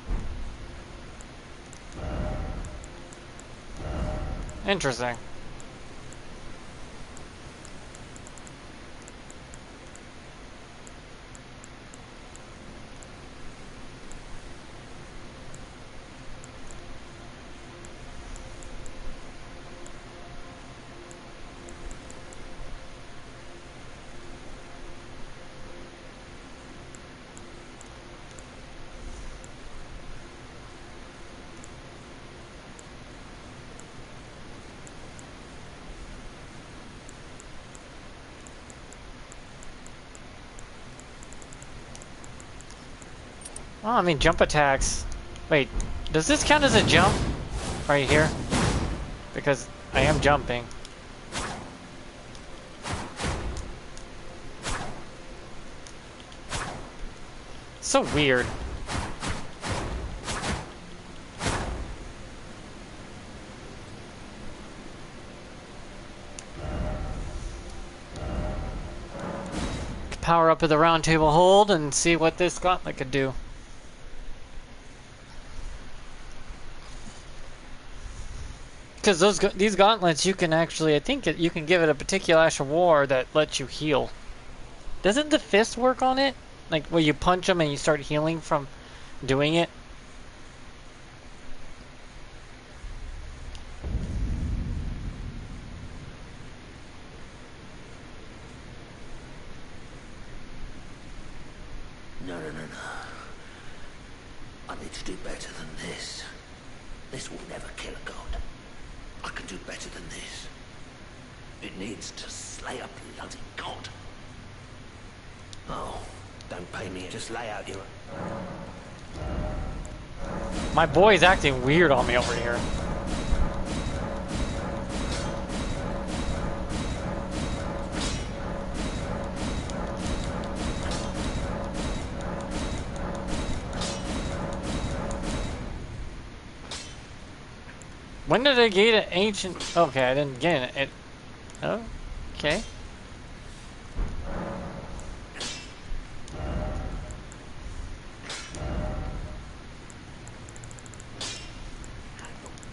Interesting. Oh, I mean jump attacks. Wait, does this count as a jump? Right here? Because I am jumping. So weird. Power up with the round table hold and see what this gauntlet could do. Because these gauntlets, you can actually, I think you can give it a particular Ash of War that lets you heal. Doesn't the fist work on it? Like where you punch them and you start healing from doing it? No. I need to do better than this. This will never kill a god. I can do better than this. It needs to slay a bloody god. Oh, don't pay me. Just lay out your... My boy's acting weird on me over here. When did I get an ancient... Okay, I didn't get it. Oh, okay.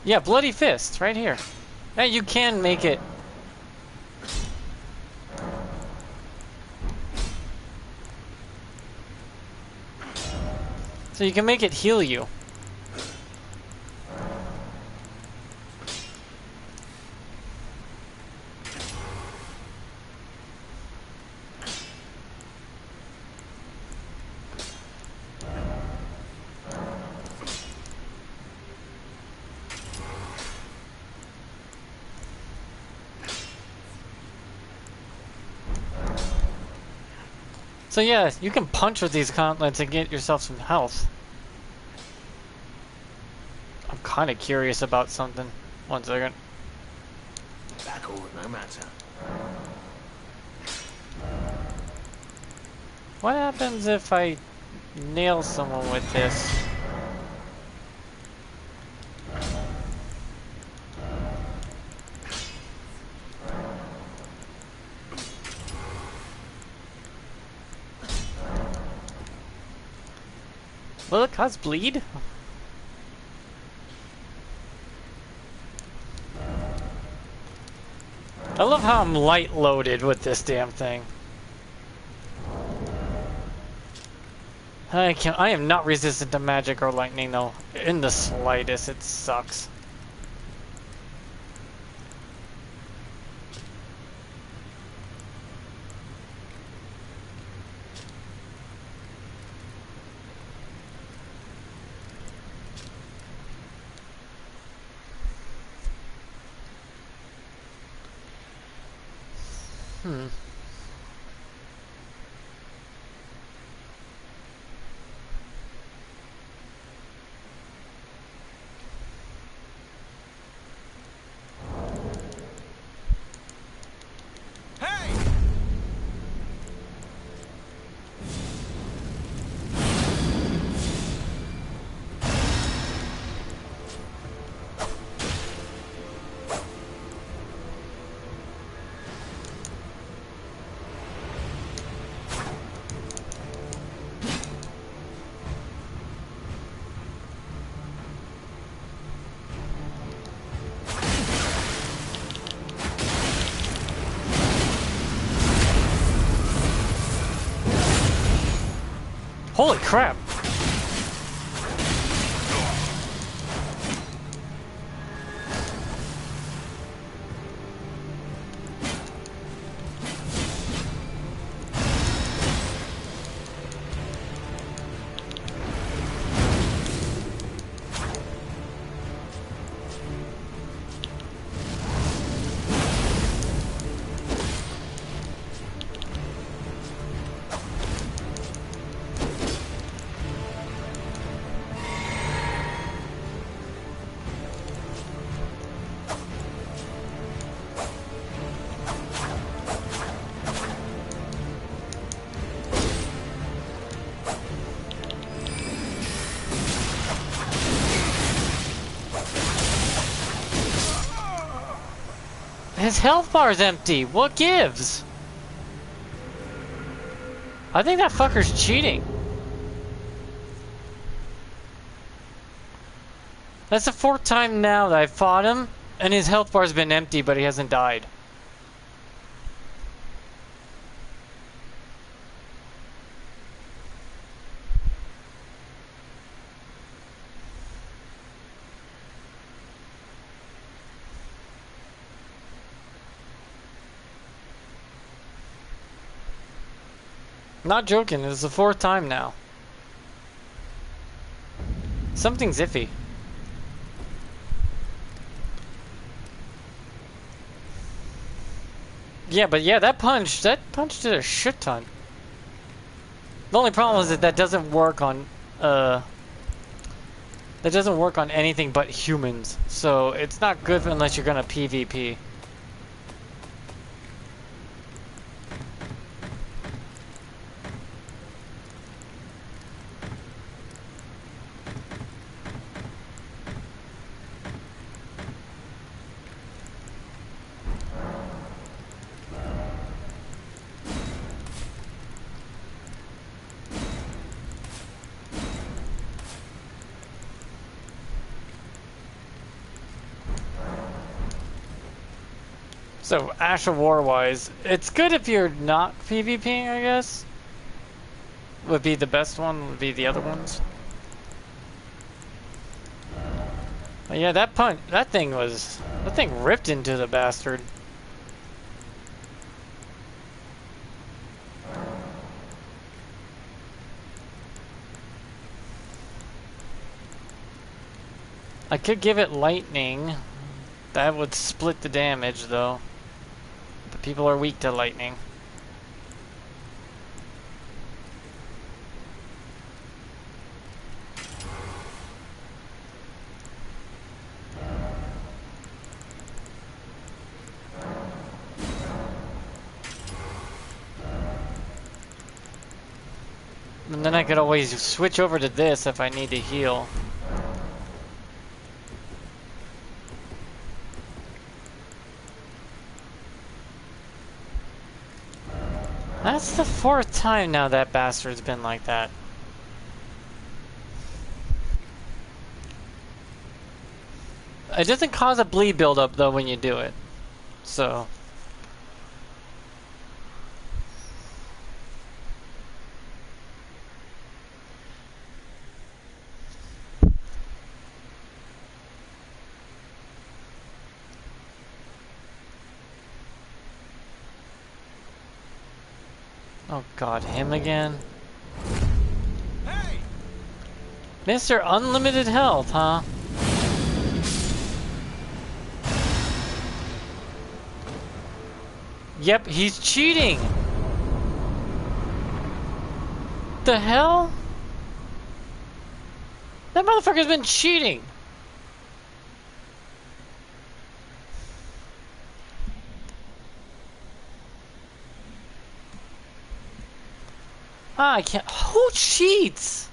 Yeah, Bloody Fist, right here. Now you can make it... So you can make it heal you. So yeah, you can punch with these gauntlets and get yourself some health. I'm kind of curious about something. One second. Back all no matter. What happens if I nail someone with this? Will it cause bleed? I love how I'm light loaded with this damn thing. I am not resistant to magic or lightning though. In the slightest, it sucks. Holy crap! His health bar's empty. What gives? I think that fucker's cheating. That's the 4th time now that I fought him, and his health bar's been empty, but he hasn't died. Not joking, it's the 4th time now. Something's iffy. Yeah, but yeah, that punch did a shit ton. The only problem is that that doesn't work on anything but humans. So it's not good unless you're gonna PvP. So, Ash of War wise, it's good if you're not PvPing, I guess. Would be the best one, would be the other ones. But yeah, that punch, that thing ripped into the bastard. I could give it lightning. That would split the damage, though. But people are weak to lightning. And then I could always switch over to this if I need to heal. That's the 4th time now that bastard's been like that. It doesn't cause a bleed buildup though when you do it. So. Oh god, him again? Hey! Mr. Unlimited Health, huh? Yep, he's cheating! The hell? That motherfucker's been cheating! Ah, I can't. Who cheats?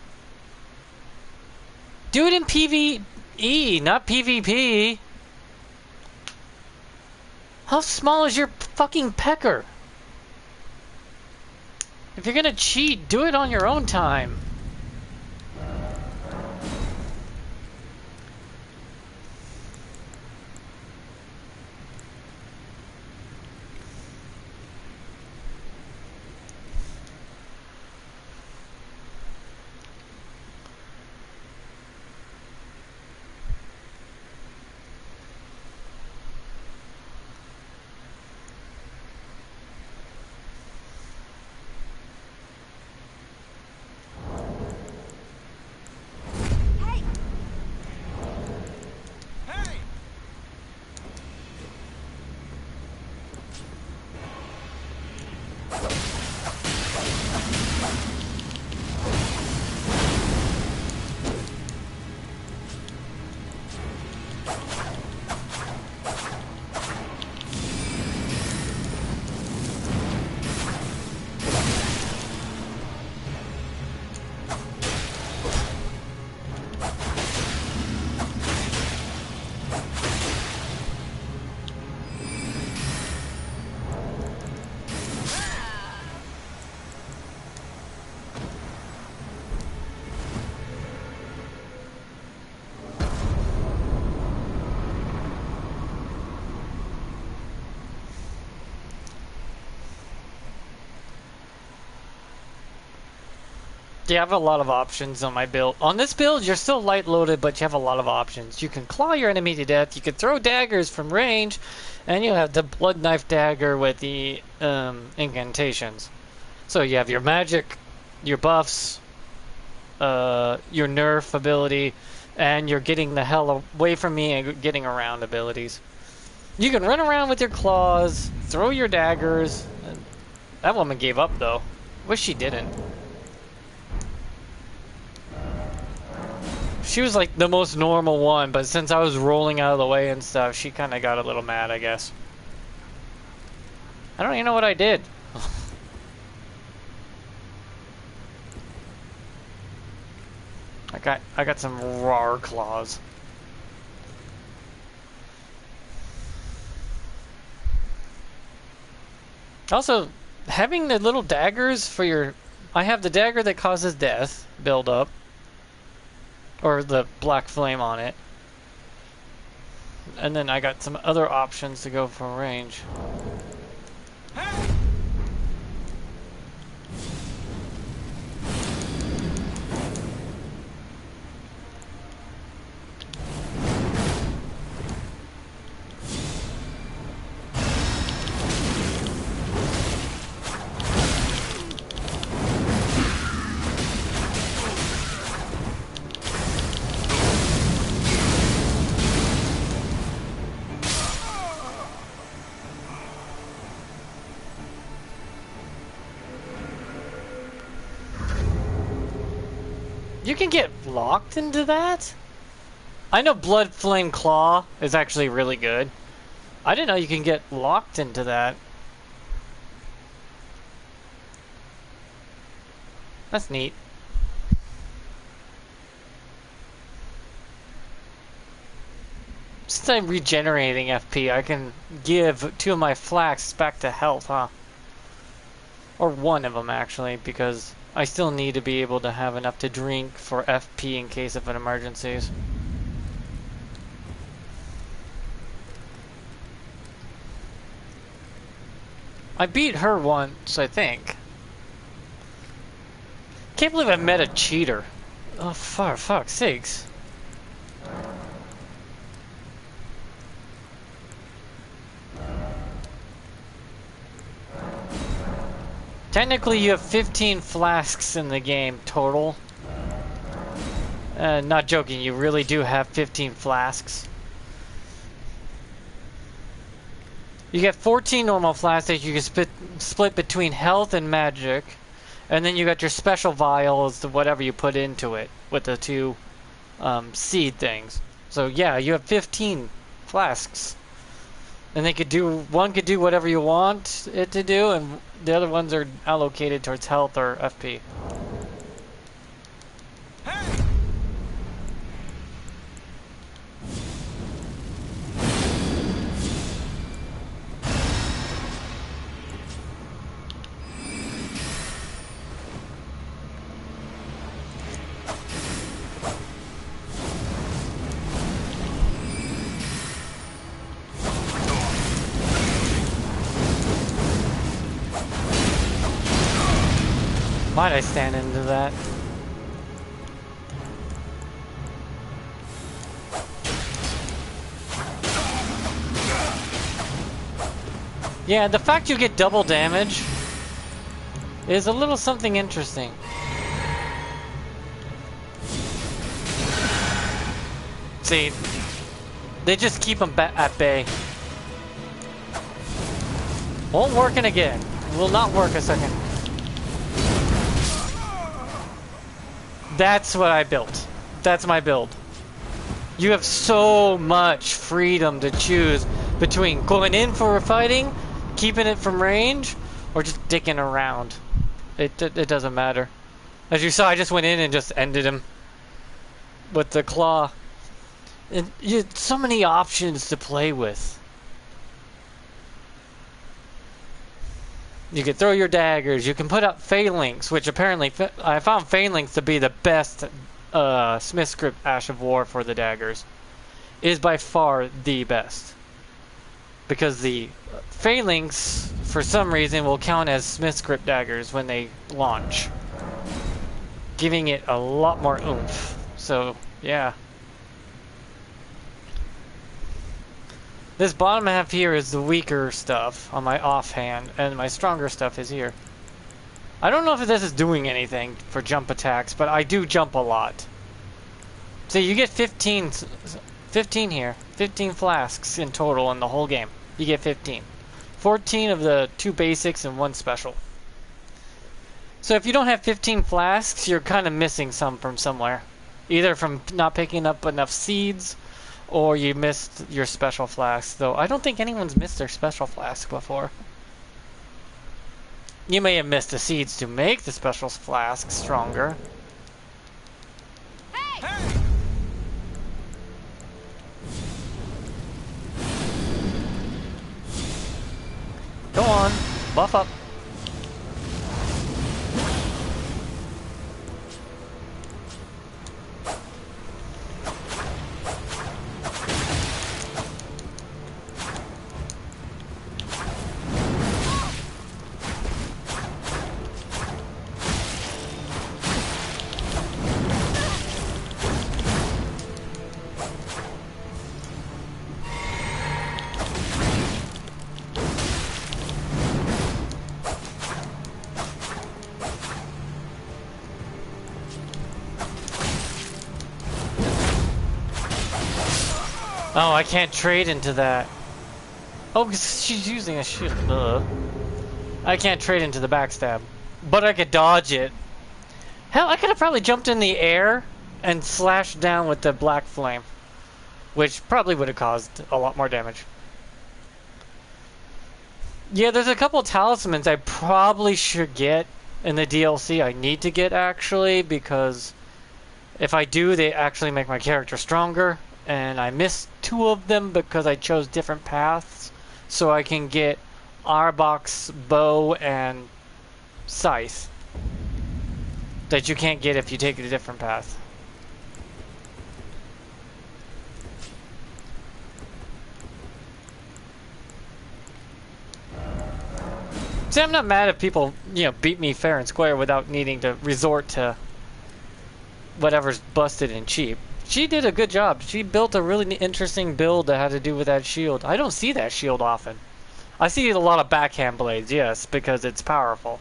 Do it in PvE, not PvP. How small is your fucking pecker? If you're gonna cheat, do it on your own time. You have a lot of options on my build. On this build, you're still light loaded, but you have a lot of options. You can claw your enemy to death, you can throw daggers from range, and you have the blood knife dagger with the incantations. So you have your magic, your buffs, your nerf ability, and you're getting the hell away from me and getting around abilities. You can run around with your claws, throw your daggers. That woman gave up though. Wish she didn't. She was like the most normal one, but since I was rolling out of the way and stuff, she kind of got a little mad, I guess. I don't even know what I did. I got some raw claws. Also, having the little daggers for your... I have the dagger that causes death build up. Or the black flame on it. And then I got some other options to go for range. You can get locked into that? I know Blood Flame Claw is actually really good. I didn't know you can get locked into that. That's neat. Since I'm regenerating FP, I can give 2 of my flasks back to health, huh? Or 1 of them, actually, because I still need to be able to have enough to drink for FP in case of an emergencies. I beat her once, I think. Can't believe I met a cheater. Oh, for fuck's sakes. Technically, you have 15 flasks in the game total. Not joking, you really do have 15 flasks. You get 14 normal flasks that you can split between health and magic. And then you got your special vials, whatever you put into it, with the 2 seed things. So yeah, you have 15 flasks. And they could do, one could do whatever you want it to do, and the other ones are allocated towards health or FP. Why'd I stand into that? Yeah, the fact you get double damage is a little something interesting. See, they just keep them at bay. Won't working again. Will not work a second. That's what I built. That's my build. You have so much freedom to choose between going in for a fighting, keeping it from range, or just dicking around. It doesn't matter. As you saw, I just went in and just ended him with the claw. And you had so many options to play with. You can throw your daggers. You can put up phalanx, which apparently I found phalanx to be the best Smith script Ash of War for the daggers. It is by far the best, because the phalanx, for some reason, will count as Smith script daggers when they launch. giving it a lot more oomph. So, yeah. This bottom half here is the weaker stuff on my offhand, and my stronger stuff is here. I don't know if this is doing anything for jump attacks, but I do jump a lot. So you get 15 here. 15 flasks in total in the whole game. You get 15. 14 of the 2 basics and 1 special. So if you don't have 15 flasks, you're kind of missing some from somewhere. Either from not picking up enough seeds, or you missed your special flask. Though I don't think anyone's missed their special flask before. You may have missed the seeds to make the special flask stronger. Hey! Go on, buff up. Oh, I can't trade into that. Oh, 'cause she's using a shield. I can't trade into the backstab. But I could dodge it. Hell, I could have probably jumped in the air and slashed down with the black flame. Which probably would have caused a lot more damage. Yeah, there's a couple of talismans I probably should get in the DLC. I need to get, actually, because if I do, they actually make my character stronger. And I missed 2 of them because I chose different paths. So I can get Arbok's bow and scythe that you can't get if you take a different path. See, I'm not mad if people, beat me fair and square without needing to resort to whatever's busted and cheap. She did a good job. She built a really interesting build that had to do with that shield. I don't see that shield often. I see a lot of backhand blades, yes, because it's powerful.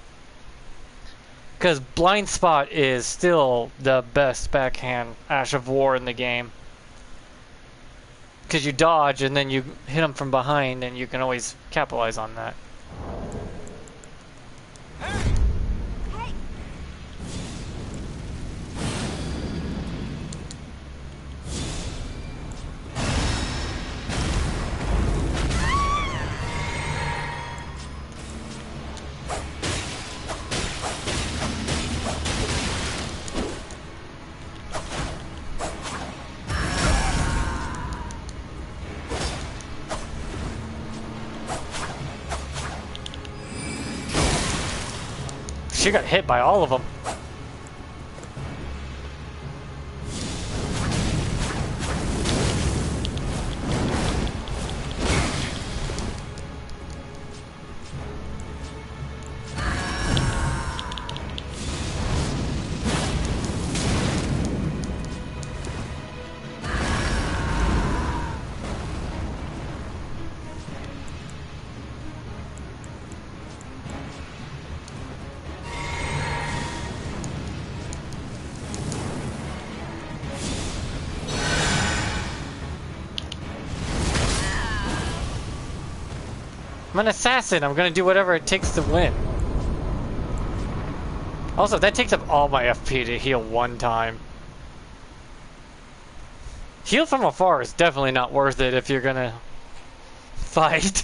Because Blind Spot is still the best backhand Ash of War in the game. Because you dodge and then you hit them from behind and you can always capitalize on that. She got hit by all of them. I'm an assassin. I'm gonna do whatever it takes to win. Also, that takes up all my FP to heal 1 time. Heal from afar is definitely not worth it if you're gonna fight.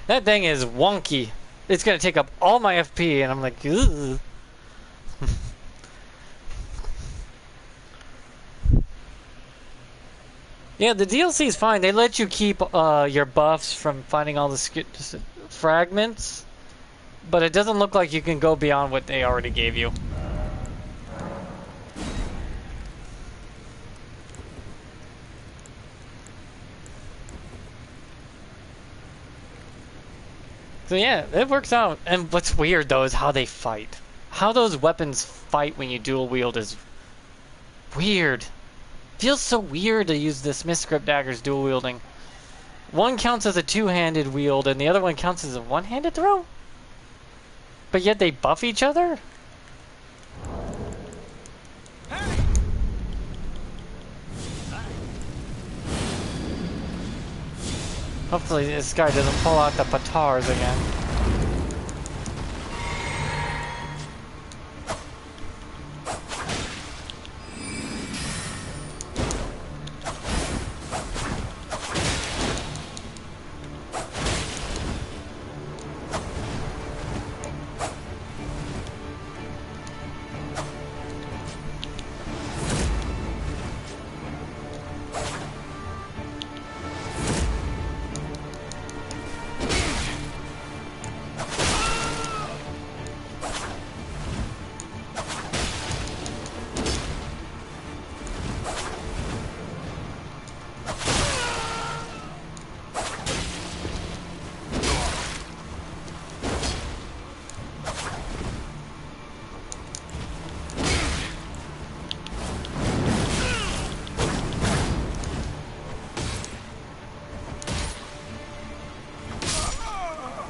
That thing is wonky. It's gonna take up all my FP, and I'm like, ugh. Yeah, the DLC is fine. They let you keep your buffs from finding all the fragments, but it doesn't look like you can go beyond what they already gave you. So yeah, it works out. And what's weird though is how they fight. How those weapons fight when you dual wield is weird. Feels so weird to use the Smith Script daggers dual wielding. One counts as a two-handed wield and the other one counts as a one-handed throw? But yet they buff each other? Hopefully this guy doesn't pull out the petars again.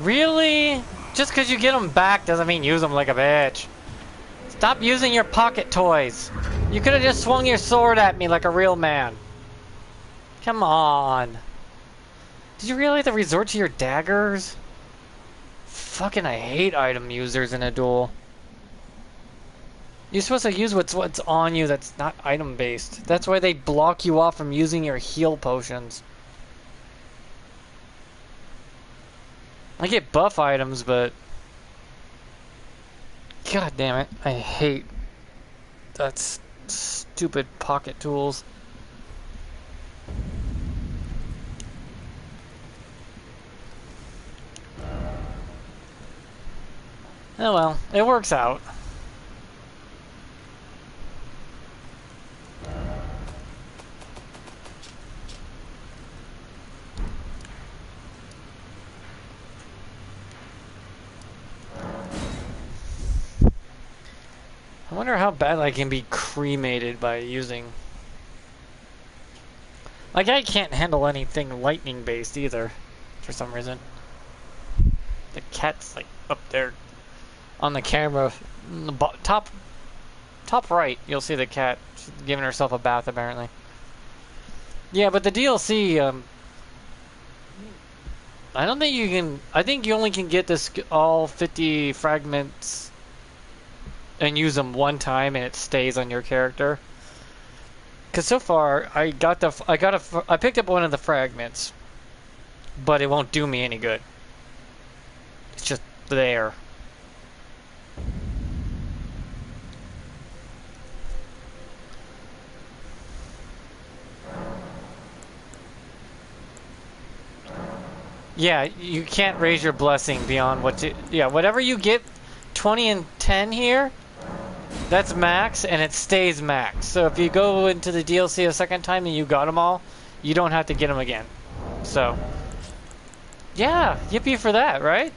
Really? Just because you get them back doesn't mean use them like a bitch. Stop using your pocket toys. You could have just swung your sword at me like a real man. Come on. Did you really have to resort to your daggers? Fucking I hate item users in a duel. You're supposed to use what's on you that's not item based. That's why they block you off from using your heal potions. I get buff items, but god damn it, I hate that stupid pocket tools. Oh well, it works out. I wonder how bad I can be cremated by using... Like, I can't handle anything lightning based either, for some reason. The cat's like up there on the camera, in the top right, you'll see the cat. She's giving herself a bath apparently. Yeah, but the DLC, I don't think you can, I think you only can get this, all 50 fragments and use them one time and it stays on your character. Cause so far I picked up one of the fragments, but it won't do me any good. It's just there. Yeah, you can't raise your blessing beyond what you, yeah, whatever you get 20 and 10 here, that's max, and it stays max. So if you go into the DLC a second time and you got them all, you don't have to get them again. So, yeah, yippee for that, right?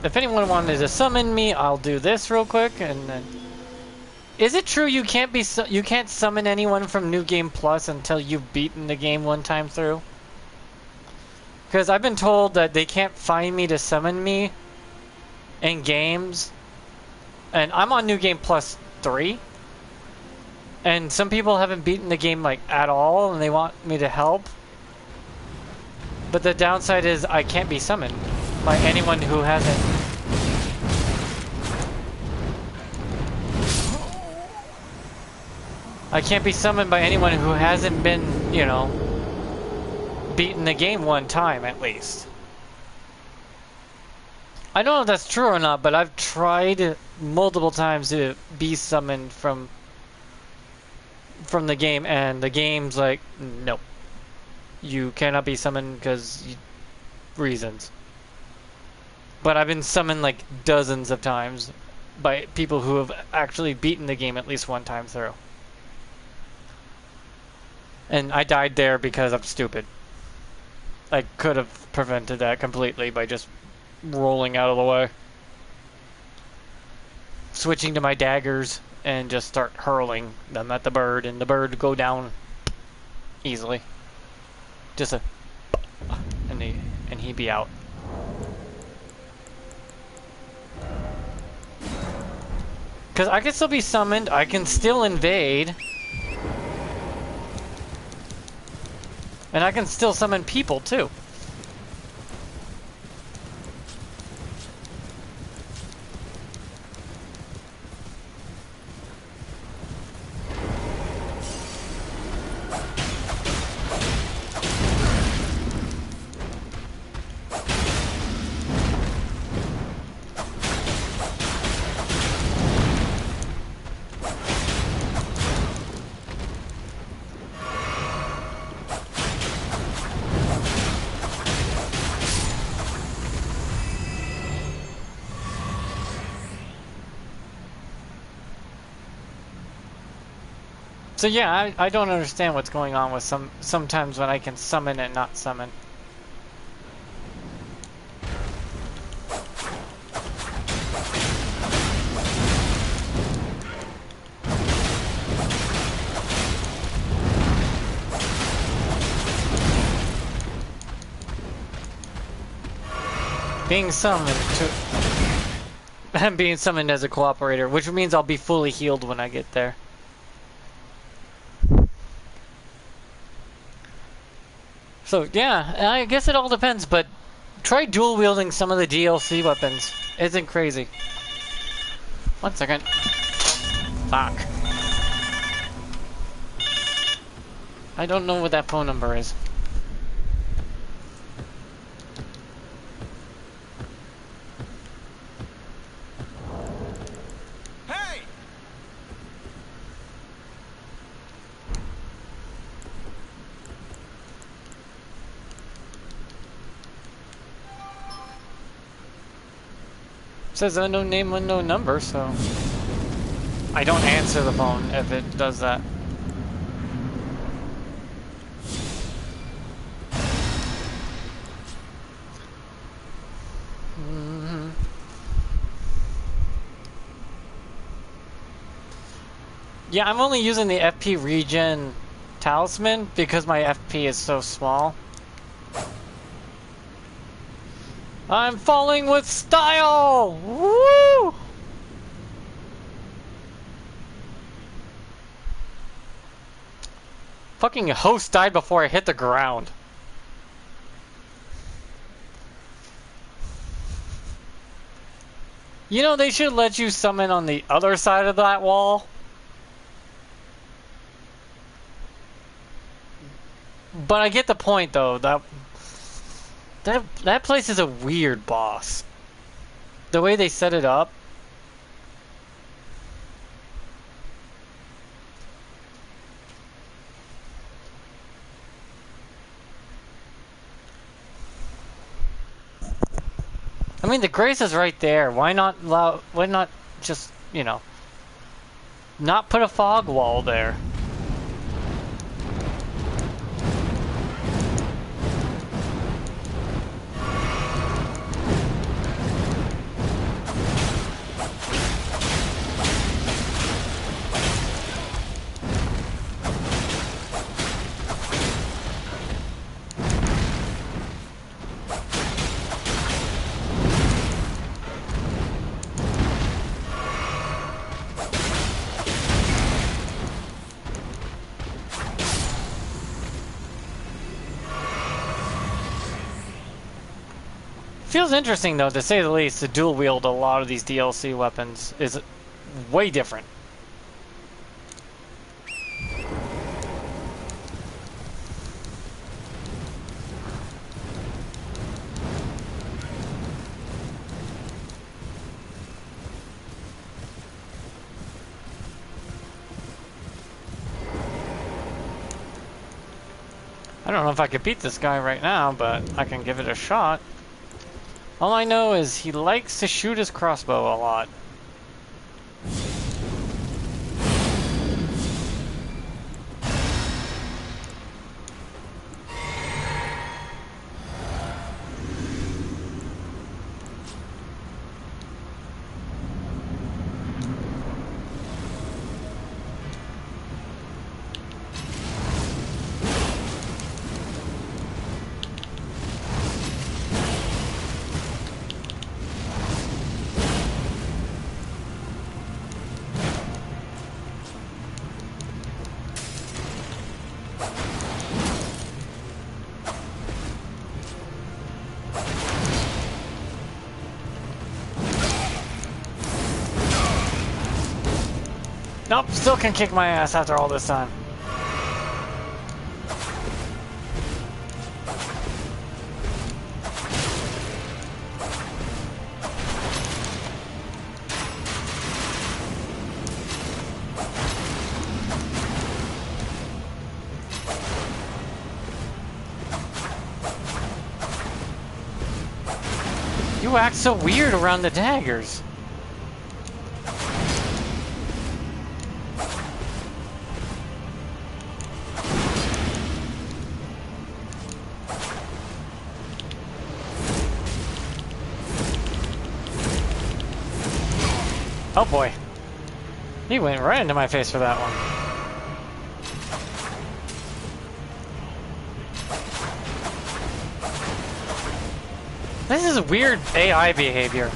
If anyone wanted to summon me, I'll do this real quick, and then... Is it true you can't summon anyone from New Game Plus until you've beaten the game one time through? Because I've been told that they can't find me to summon me in games, and I'm on New Game Plus 3, and some people haven't beaten the game like at all, and they want me to help. But the downside is I can't be summoned by anyone who hasn't. I can't be summoned by anyone who hasn't been, you know, beaten the game one time at least. I don't know if that's true or not, but I've tried multiple times to be summoned from the game, and the game's like, nope. You cannot be summoned because reasons. But I've been summoned like dozens of times by people who have actually beaten the game at least one time through. And I died there because I'm stupid. I could have prevented that completely by just rolling out of the way. Switching to my daggers and just start hurling them at the bird, and the bird would go down easily. Just a... and he'd be out. Because I can still be summoned, I can still invade. And I can still summon people, too. So yeah, I don't understand what's going on with sometimes when I can summon and not summon. Being summoned to... I'm being summoned as a cooperator, which means I'll be fully healed when I get there. So yeah, I guess it all depends, but try dual wielding some of the DLC weapons. Isn't crazy. 1 second. Fuck. I don't know what that phone number is. Hey! Says unknown name, unknown number, so I don't answer the phone if it does that. Yeah, I'm only using the FP regen talisman because my FP is so small. I'm falling with style! Woo! Fucking host died before I hit the ground. You know, they should let you summon on the other side of that wall. But I get the point, though. That place is a weird boss. The way they set it up. I mean, the grace is right there. Why not just, you know, not put a fog wall there? Feels interesting, though, to say the least, to dual wield a lot of these DLC weapons is way different. I don't know if I could beat this guy right now, but I can give it a shot. All I know is he likes to shoot his crossbow a lot. Nope, still can kick my ass after all this time. You act so weird around the daggers. Oh boy. He went right into my face for that one. This is weird AI behavior.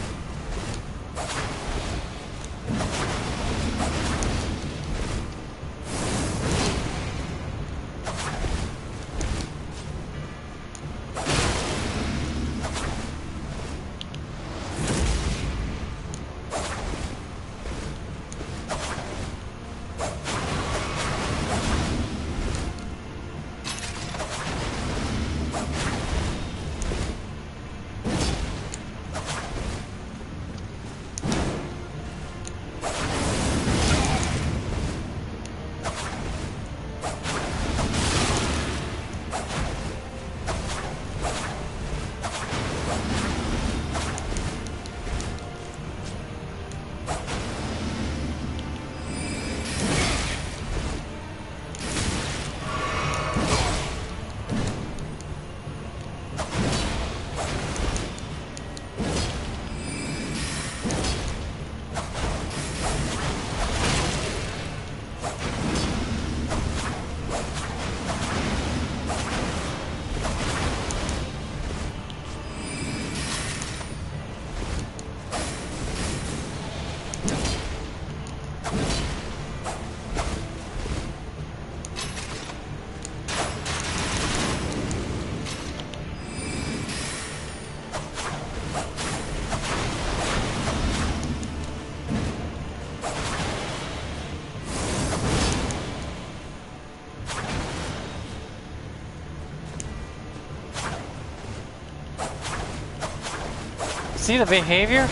See the behavior?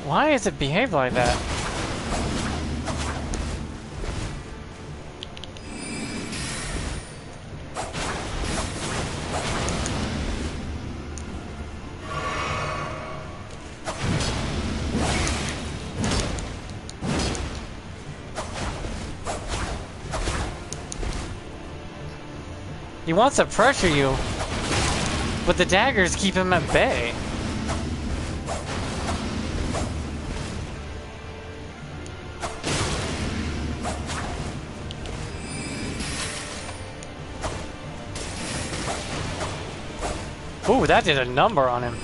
Why does it behave like that? He wants to pressure you, but the daggers keep him at bay. Ooh, that did a number on him.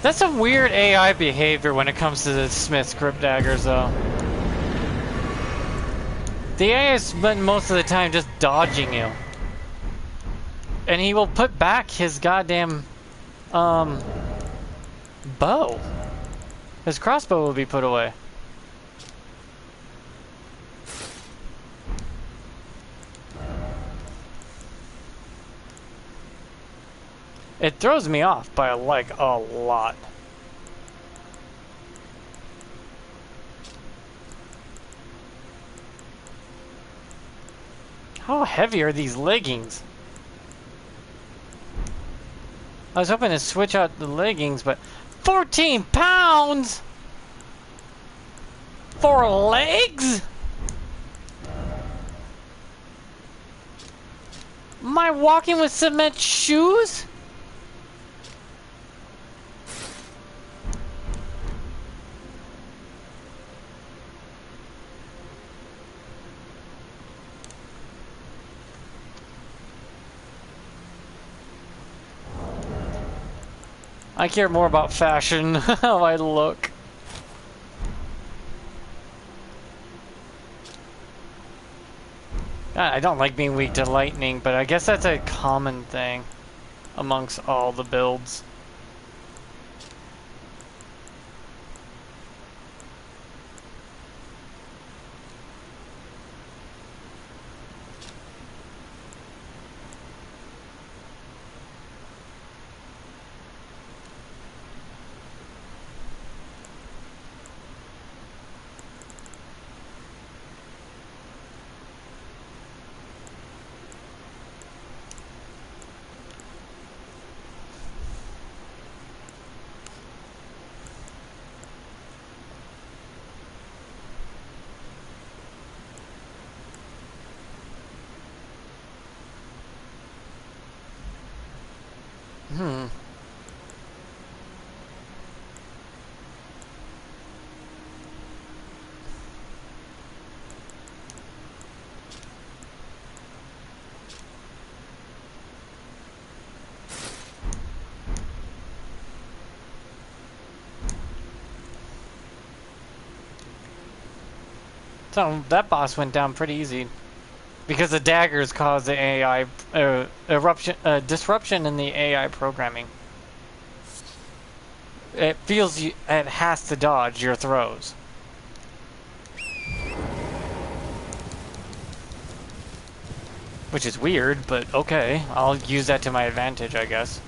That's some weird AI behavior when it comes to the Smith's Crypt Daggers, though. The AI is spent most of the time just dodging you. And he will put back his goddamn, bow. His crossbow will be put away. It throws me off by like a lot. How heavy are these leggings? I was hoping to switch out the leggings, but 14 pounds for legs? Am I walking with cement shoes? I care more about fashion, how I look. God, I don't like being weak to lightning, but I guess that's a common thing amongst all the builds. So that boss went down pretty easy. Because the daggers cause the AI disruption in the AI programming. It feels it has to dodge your throws. Which is weird, but okay. I'll use that to my advantage, I guess.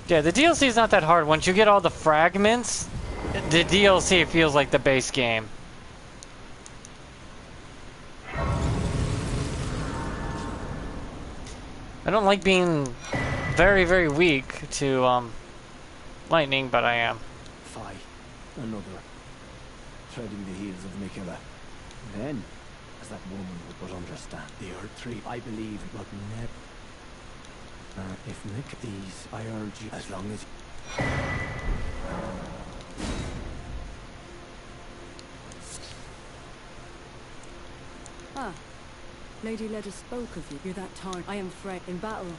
Yeah, the DLC is not that hard. Once you get all the fragments, the DLC feels like the base game. I don't like being very, very weak to lightning, but I am. Fie, another, treading the heels of Mikela. Then, as that woman would but understand, the Earth Tree, I believe, but never. If Nick these, I urge you, as long as... Ah, Lady Leda spoke of you. You're that time. I am Frey in battle.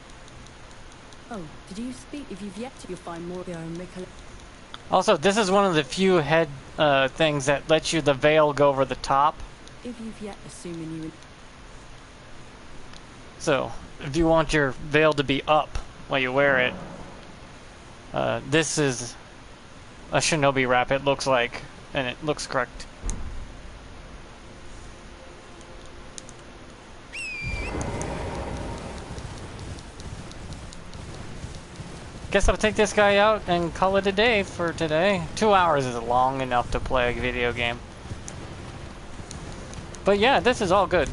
Oh, did you speak? If you've yet to, you'll find more there, Mikela. Also, this is one of the few head things that lets you the veil go over the top. If you've yet, assuming you... So, if you want your veil to be up while you wear it, this is a shinobi wrap, it looks like, and it looks correct. Guess I'll take this guy out and call it a day for today. 2 hours is long enough to play a video game. But yeah, this is all good.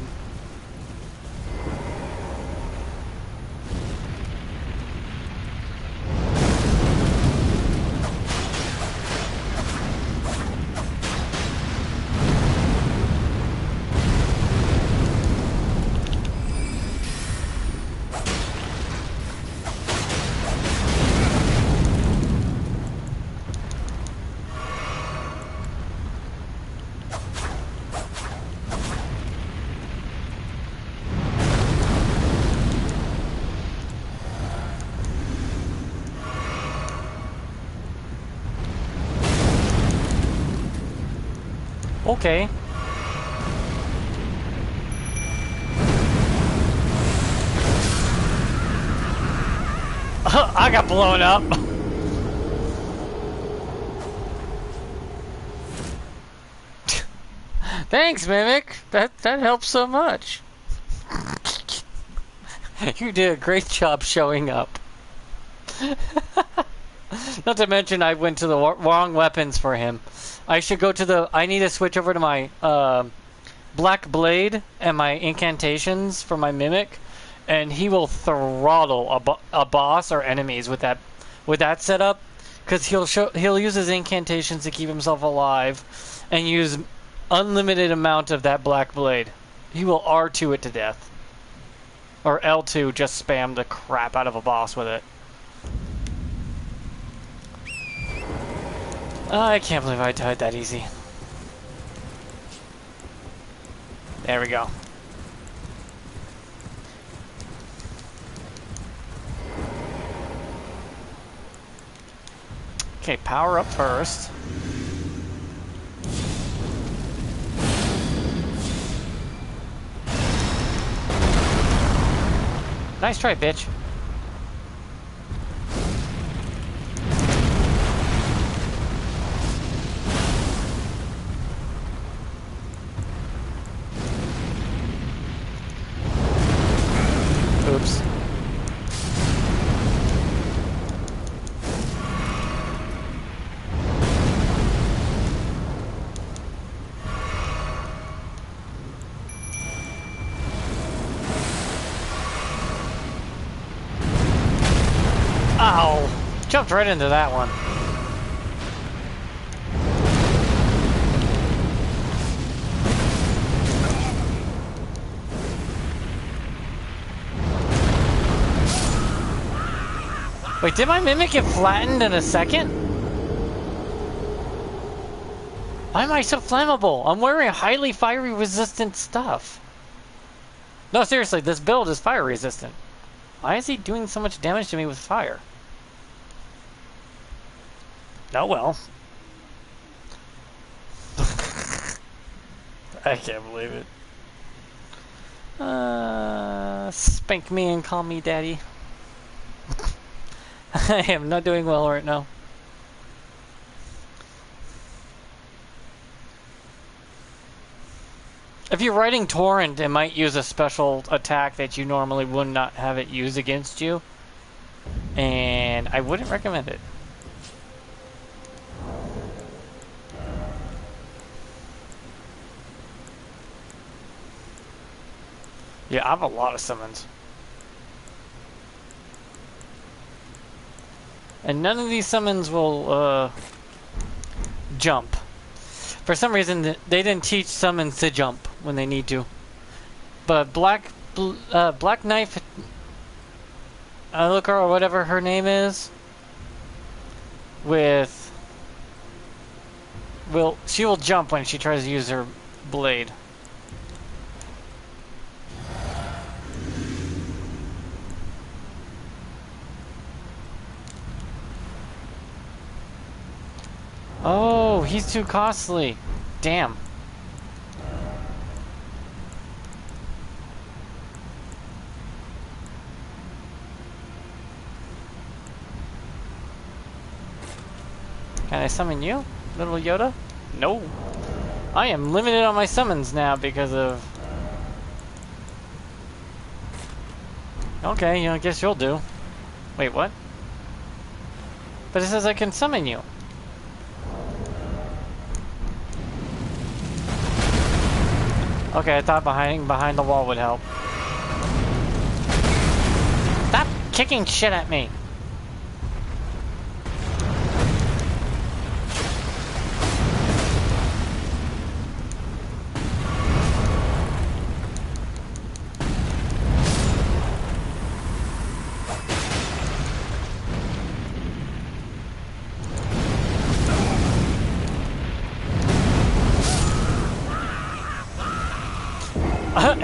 okay. I got blown up. Thanks, Mimic. That helps so much. You did a great job showing up. Not to mention, I went to the wrong weapons for him. I should go to the... I need to switch over to my Black Blade and my incantations for my Mimic, and he will throttle a boss or enemies with that setup, because he'll use his incantations to keep himself alive, and use unlimited amount of that Black Blade. He will R2 it to death. Or L2, just spam the crap out of a boss with it. I can't believe I died that easy. There we go. Okay, power up first. Nice try, bitch. Oops. Ow! Jumped right into that one. Wait, did my Mimic get flattened in a second? Why am I so flammable? I'm wearing highly fire resistant stuff. No, seriously, this build is fire resistant. Why is he doing so much damage to me with fire? Oh well. I can't believe it. Spank me and call me daddy. I am not doing well right now. If you're writing Torrent, it might use a special attack that you normally would not have it use against you. And I wouldn't recommend it. Yeah, I have a lot of summons. And none of these summons will jump. For some reason, they didn't teach summons to jump when they need to. But Black Knife, look, or whatever her name is, she will jump when she tries to use her blade. Oh, he's too costly. Damn. Can I summon you, little Yoda? No. I am limited on my summons now because of... Okay, I guess you'll do. Wait, what? But it says I can summon you. Okay, I thought behind the wall would help. Stop kicking shit at me!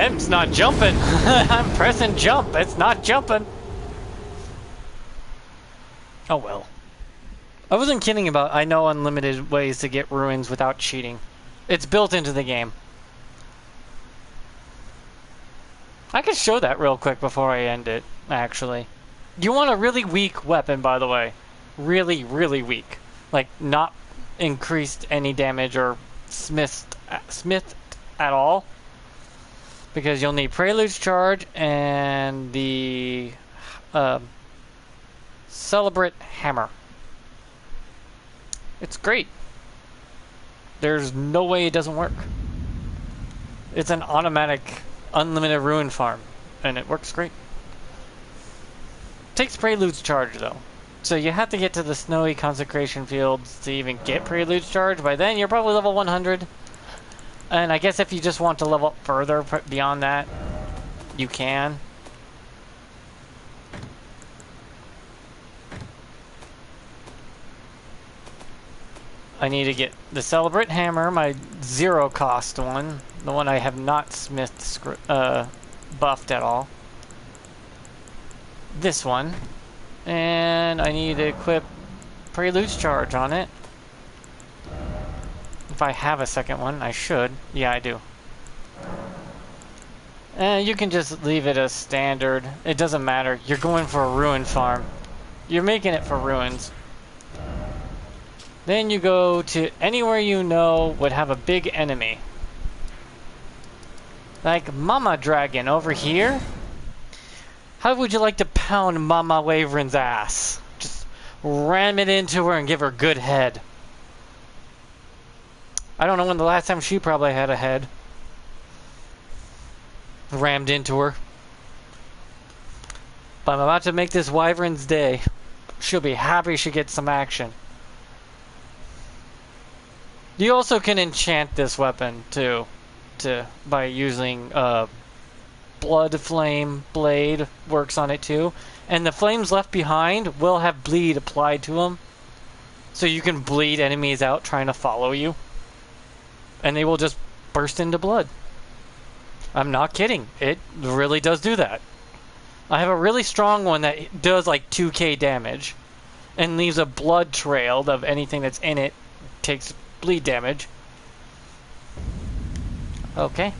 It's not jumping. I'm pressing jump. It's not jumping. Oh well. I wasn't kidding about I know unlimited ways to get ruins without cheating. It's built into the game. I can show that real quick before I end it, actually. You want a really weak weapon, by the way. Really, really weak. Like, not increased any damage or smithed at all. Because you'll need Prelude's Charge and the Celebrate Hammer. It's great. There's no way it doesn't work. It's an automatic, unlimited ruin farm, and it works great. Takes Prelude's Charge, though. So you have to get to the snowy consecration fields to even get Prelude's Charge. By then, you're probably level 100. And I guess if you just want to level up further beyond that, you can. I need to get the Celebrate Hammer, my 0 cost one. The one I have not buffed at all. This one. And I need to equip Prelude's Charge on it. If I have a second one, I should. Yeah, I do. And you can just leave it as standard. It doesn't matter. You're going for a ruin farm. You're making it for ruins. Then you go to anywhere you know would have a big enemy. Like Mama Dragon over here. How would you like to pound Mama Wyvern's ass? Just ram it into her and give her a good head. I don't know when the last time she probably had a head rammed into her. But I'm about to make this Wyvern's day. She'll be happy she gets some action. You also can enchant this weapon too, by using Blood Flame Blade works on it too, and the flames left behind will have bleed applied to them, so you can bleed enemies out trying to follow you, and they will just burst into blood. I'm not kidding. It really does do that. I have a really strong one that does like 2k damage, and leaves a blood trail of anything that's in it. Takes bleed damage. Okay.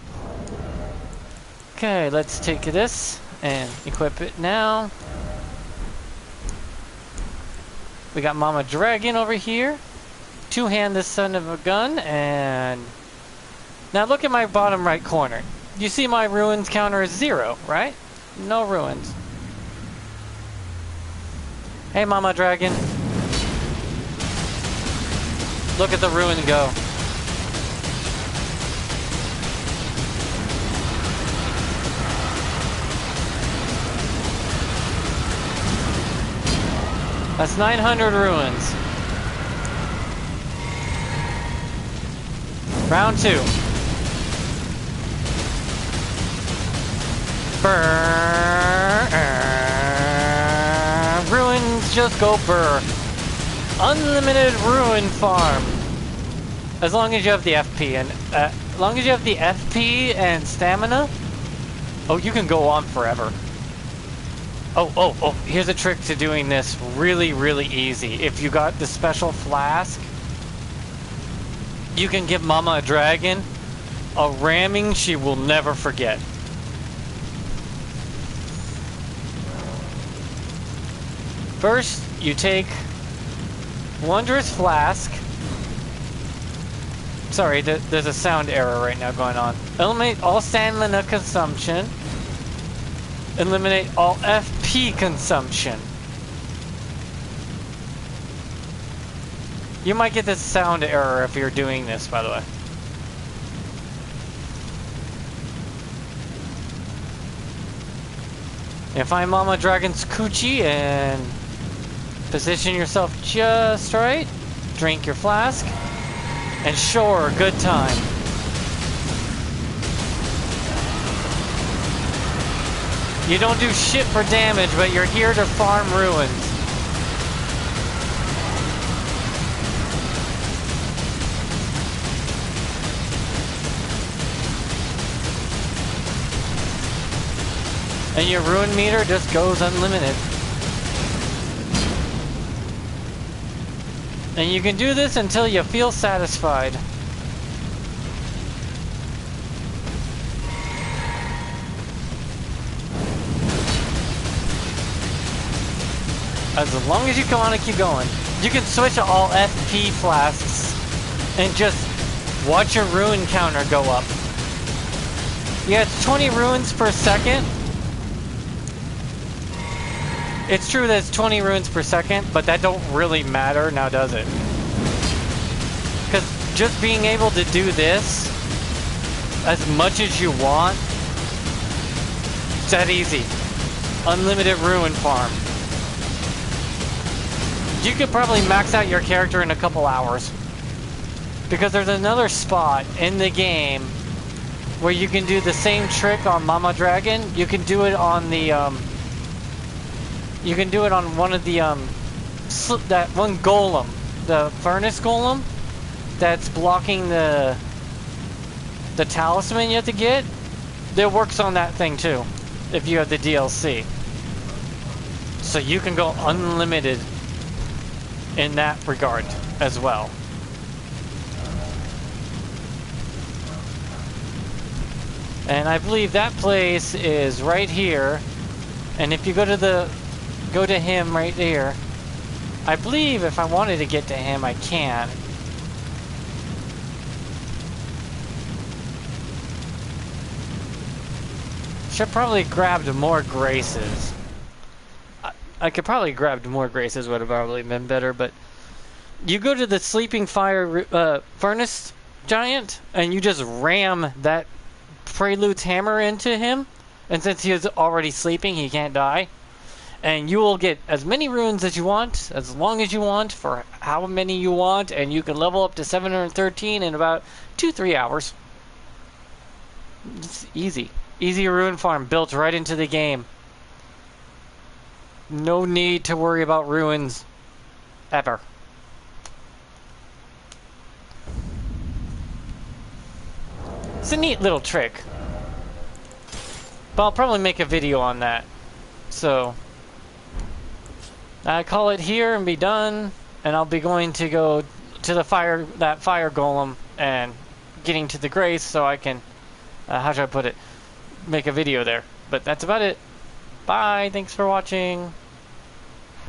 Okay, let's take this and equip it now. We got Mama Dragon over here. Two-hand this son of a gun, and now look at my bottom right corner. You see my ruins counter is 0, right? No ruins. Hey, Mama Dragon. Look at the ruin go. That's 900 ruins. Round 2. Burr. Ruins just go burr. Unlimited ruin farm. As long as you have the FP and as long as you have the FP and stamina, oh, you can go on forever. Oh, here's a trick to doing this really, really easy. If you got the special flask, you can give Mama a Dragon a ramming she will never forget. First, you take Wondrous Flask. Sorry, there's a sound error right now going on. Eliminate all stamina consumption. Eliminate all FP consumption. You might get this sound error if you're doing this, by the way. And find Mama Dragon's coochie and position yourself just right. Drink your flask and show her a good time. You don't do shit for damage, but you're here to farm ruins. And your ruin meter just goes unlimited. And you can do this until you feel satisfied. As long as you go on and keep going. You can switch to all FP flasks and just watch your ruin counter go up. Yeah, it's 20 ruins per second. It's true that it's 20 ruins per second, but that don't really matter now, does it? Because just being able to do this as much as you want, it's that easy. Unlimited ruin farm. You could probably max out your character in a couple hours. Because there's another spot in the game where you can do the same trick on Mama Dragon. You can do it on the, you can do it on one of the, that one golem. The furnace golem that's blocking the talisman you have to get. That works on that thing too, if you have the DLC. So you can go unlimited in that regard as well. And I believe that place is right here. And if you go to him right there, I believe if I wanted to get to him, I can. Should probably grabbed more graces. I could probably grabbed more graces, would have probably been better, but you go to the sleeping fire furnace giant and you just ram that Prelude's hammer into him, and since he is already sleeping, he can't die. And you will get as many runes as you want, as long as you want, for how many you want, and you can level up to 713 in about 2-3 hours. It's easy. Easy rune farm built right into the game. No need to worry about ruins ever. It's a neat little trick. But I'll probably make a video on that. So I call it here and be done, and I'll be going to go to the fire golem and getting to the grace so I can how should I put it? Make a video there. But that's about it. Bye, thanks for watching.